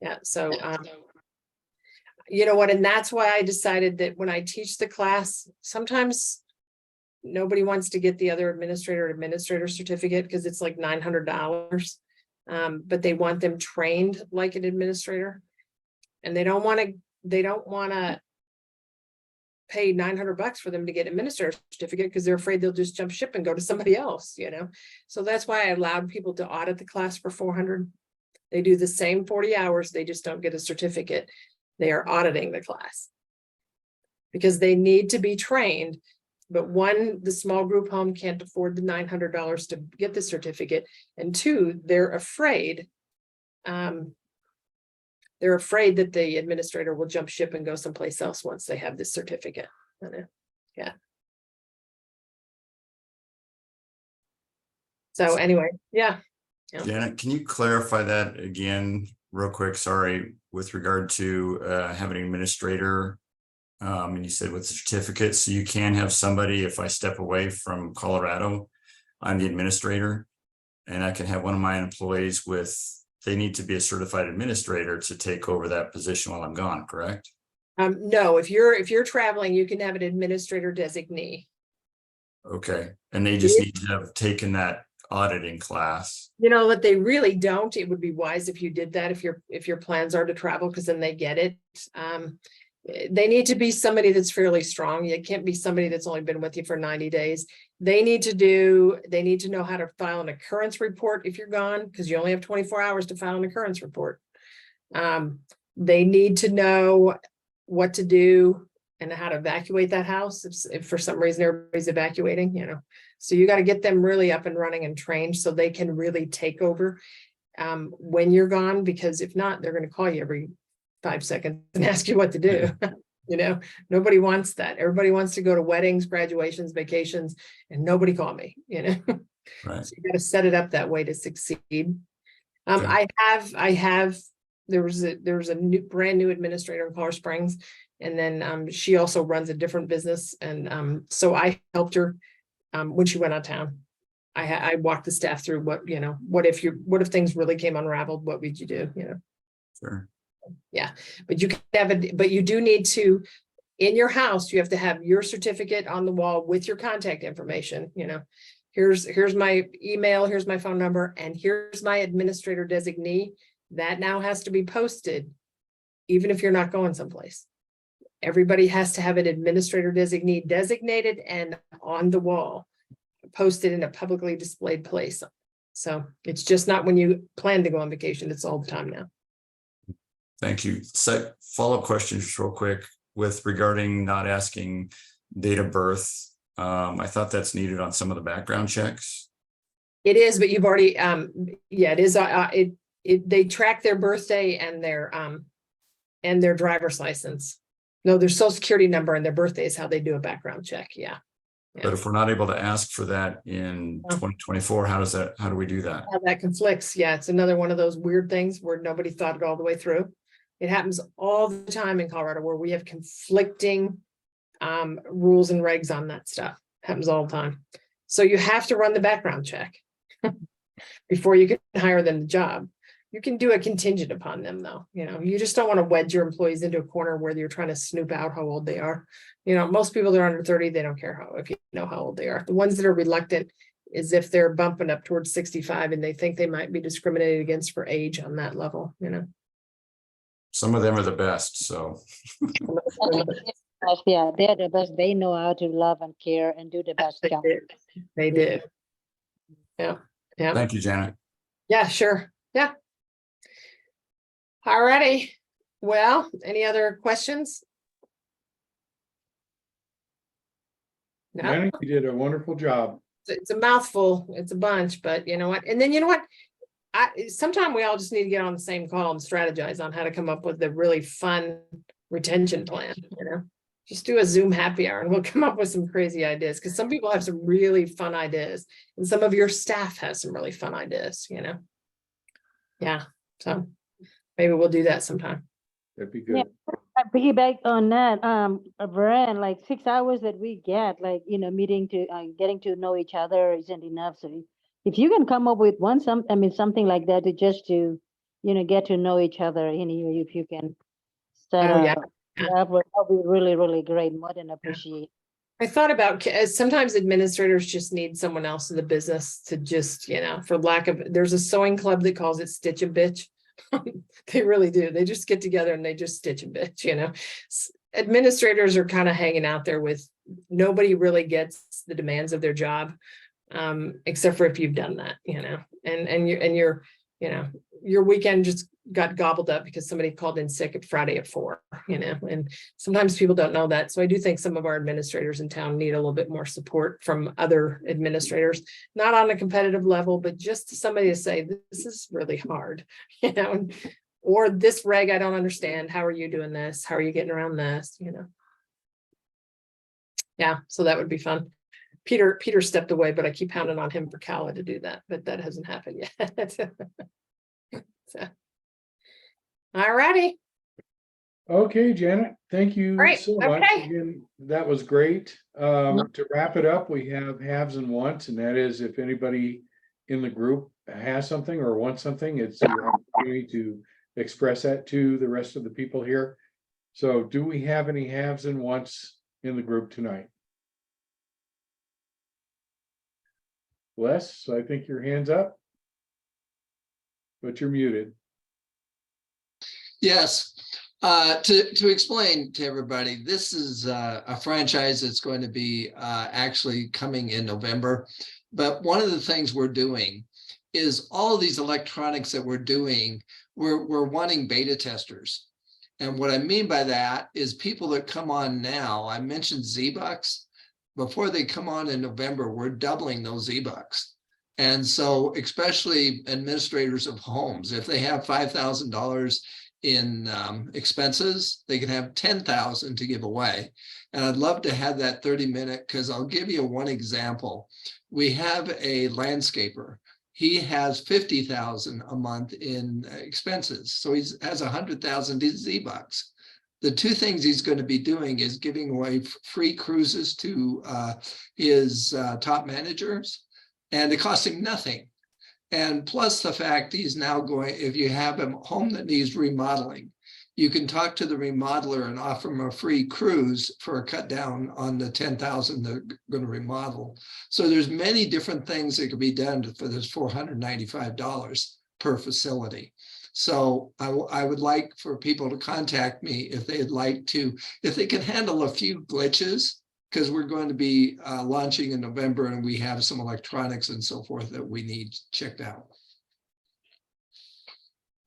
Yeah, so you know what, and that's why I decided that when I teach the class, sometimes nobody wants to get the other administrator certificate because it's like $900. But they want them trained like an administrator, and they don't want to pay $900 for them to get administrator certificate because they're afraid they'll just jump ship and go to somebody else, you know. So that's why I allowed people to audit the class for $400. They do the same 40 hours, they just don't get a certificate. They are auditing the class. Because they need to be trained, but one, the small group home can't afford the $900 to get the certificate, and two, they're afraid that the administrator will jump ship and go someplace else once they have this certificate. Yeah. So anyway, yeah. Janet, can you clarify that again real quick? Sorry, with regard to having an administrator. And you said with the certificate, so you can have somebody, if I step away from Colorado, I'm the administrator, and I can have one of my employees they need to be a certified administrator to take over that position while I'm gone, correct? No, if you're traveling, you can have an administrator designee. Okay, and they just need to have taken that auditing class. You know what, they really don't. It would be wise if you did that, if your plans are to travel, because then they get it. They need to be somebody that's fairly strong. It can't be somebody that's only been with you for 90 days. They need to know how to file an occurrence report if you're gone, because you only have 24 hours to file an occurrence report. They need to know what to do and how to evacuate that house if for some reason everybody's evacuating, you know. So you got to get them really up and running and trained so they can really take over when you're gone, because if not, they're going to call you every 5 seconds and ask you what to do. You know, nobody wants that. Everybody wants to go to weddings, graduations, vacations, and nobody call me, you know. Right. So you got to set it up that way to succeed. Okay. There was a brand new administrator in Colorado Springs, and then she also runs a different business, and so I helped her when she went out of town. I walked the staff through what if things really came unraveled, what would you do, you know? Sure. Yeah, but you can have but you do need to, in your house, you have to have your certificate on the wall with your contact information, you know. Here's my email, here's my phone number, and here's my administrator designee. That now has to be posted, even if you're not going someplace. Everybody has to have an administrator designee designated and on the wall, posted in a publicly displayed place. So it's just not when you plan to go on vacation, it's all the time now. Thank you. Follow-up question just real quick with regarding not asking date of birth. I thought that's needed on some of the background checks. It is, but you've already, yeah, it is. They track their birthday and their driver's license. No, their social security number and their birthday is how they do a background check. Yeah. But if we're not able to ask for that in 2024, how do we do that? How that conflicts. Yeah, it's another one of those weird things where nobody thought it all the way through. It happens all the time in Colorado where we have conflicting rules and regs on that stuff. Happens all the time. So you have to run the background check before you can hire them the job. You can do a contingent upon them though. You know, you just don't want to wedge your employees into a corner where you're trying to snoop out how old they are. You know, most people that are under 30, they don't care if you know how old they are. The ones that are reluctant is if they're bumping up towards 65 and they think they might be discriminated against for age on that level, you know. Some of them are the best, so. Yeah, they're the best. They know how to love and care and do the best They job. do. They do. Yeah. Yeah. Thank you, Janet. Yeah, sure. Yeah. All righty. Well, any other questions? No, Janet, you did a wonderful job. it's a mouthful. It's a bunch, but you know what? And then you know what? Sometimes we all just need to get on the same call and strategize on how to come up with a really fun retention plan, you know? Just do a Zoom happy hour and we'll come up with some crazy ideas, because some people have some really fun ideas and some of your staff has some really fun ideas, you know? Yeah, so maybe we'll do that sometime. That'd be good. I piggyback on that, Vern, like 6 hours that we get, like, you know, meeting to, getting to know each other isn't enough. So if you can come up with something like that to you know, get to know each other, you know, if you can set Oh, yeah. that would be really, really great. More than appreciate. I thought about sometimes administrators just need someone else in the business to just, you know, for lack of, there's a sewing club that calls it Stitch a Bitch. They really do. They just get together and they just stitch a bitch, you know. Administrators are kind of hanging out there with nobody really gets the demands of their job, except for if you've done that, you know, and you're you know, your weekend just got gobbled up because somebody called in sick at Friday at 4, you know, and sometimes people don't know that. So I do think some of our administrators in town need a little bit more support from other administrators, not on a competitive level, but just somebody to say, this is really hard, you know, or this reg, I don't understand. How are you doing this? How are you getting around this? You know? Yeah, so that would be fun. Peter stepped away, but I keep pounding on him for Kala to do that, but that hasn't happened yet. So. All righty. Okay, Janet, thank you Great, so much. okay. Again, that was great. To wrap it up, we have haves and wants, and that is if anybody in the group has something or wants something, it's your opportunity to express that to the rest of the people here. So do we have any haves and wants in the group tonight? Les, I think your hand's up, but you're muted. Yes, to explain to everybody, this is a franchise that's going to be actually coming in November. But one of the things we're doing is all of these electronics that we're doing, we're wanting beta testers. And what I mean by that is people that come on now, I mentioned Z-Bucks. Before they come on in November, we're doubling those Z-Bucks. And so especially administrators of homes, if they have $5,000 in expenses, they can have 10,000 to give away. And I'd love to have that 30-minute, because I'll give you one example. We have a landscaper. He has 50,000 a month in expenses. So he has 100,000 Z-Bucks. The two things he's going to be doing is giving away free cruises to his top managers, and it costs him nothing. And plus the fact he's now going, if you have a home that needs remodeling, you can talk to the remodeler and offer them a free cruise for a cut down on the 10,000 they're going to remodel. So there's many different things that could be done for this $495 per facility. So I would like for people to contact me if they'd like to, if they can handle a few glitches, because we're going to be launching in November and we have some electronics and so forth that we need checked out.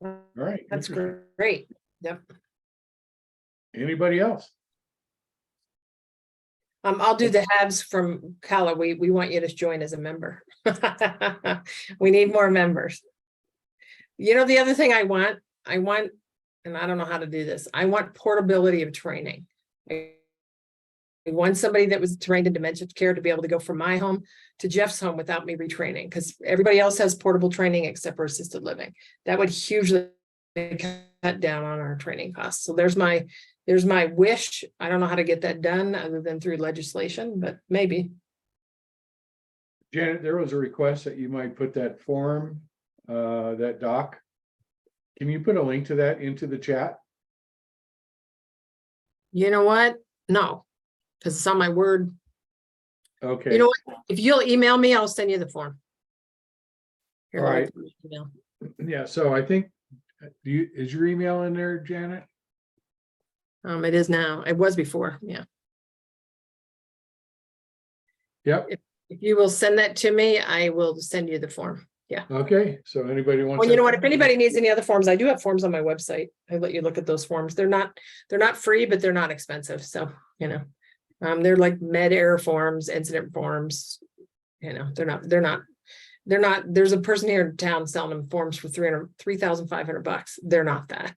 All right. That's great. Yep. Anybody else? I'll do the habs from Kala. We want you to join as a member. We need more members. You know, the other thing I want, and I don't know how to do this, I want portability of training. I want somebody that was trained in dementia care to be able to go from my home to Jeff's home without me retraining, because everybody else has portable training except for assisted living. That would hugely cut down on our training costs. So there's my wish. I don't know how to get that done other than through legislation, but maybe. Janet, there was a request that you might put that form, that doc. Can you put a link to that into the chat? You know what? No, because it's on my Word. Okay. You know what? If you'll email me, I'll send you the form. Here, All let me right. put my email. Yeah, so I think, is your email in there, Janet? It is now. It was before. Yeah. Yep. If you will send that to me, I will send you the form. Yeah. Okay, so anybody wants. Well, you know what? If anybody needs any other forms, I do have forms on my website. I let you look at those forms. They're not free, but they're not expensive. So, you know, they're like med air forms, incident forms. You know, they're not. There's a person here in town selling them forms for $3,500. They're not that.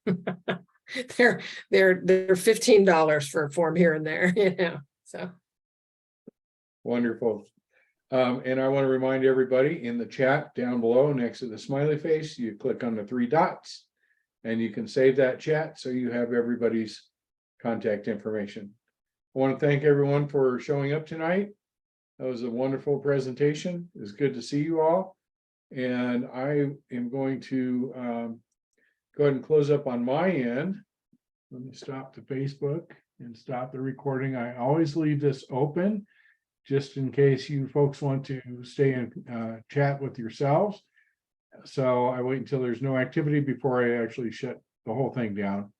they're $15 for a form here and there. You know, so. Wonderful. And I want to remind everybody in the chat down below next to the smiley face, you click on the 3 dots and you can save that chat so you have everybody's contact information. I want to thank everyone for showing up tonight. That was a wonderful presentation. It was good to see you all. And I am going to go ahead and close up on my end. Let me stop the Facebook and stop the recording. I always leave this open, just in case you folks want to stay and chat with yourselves. So I wait until there's no activity before I actually shut the whole thing down.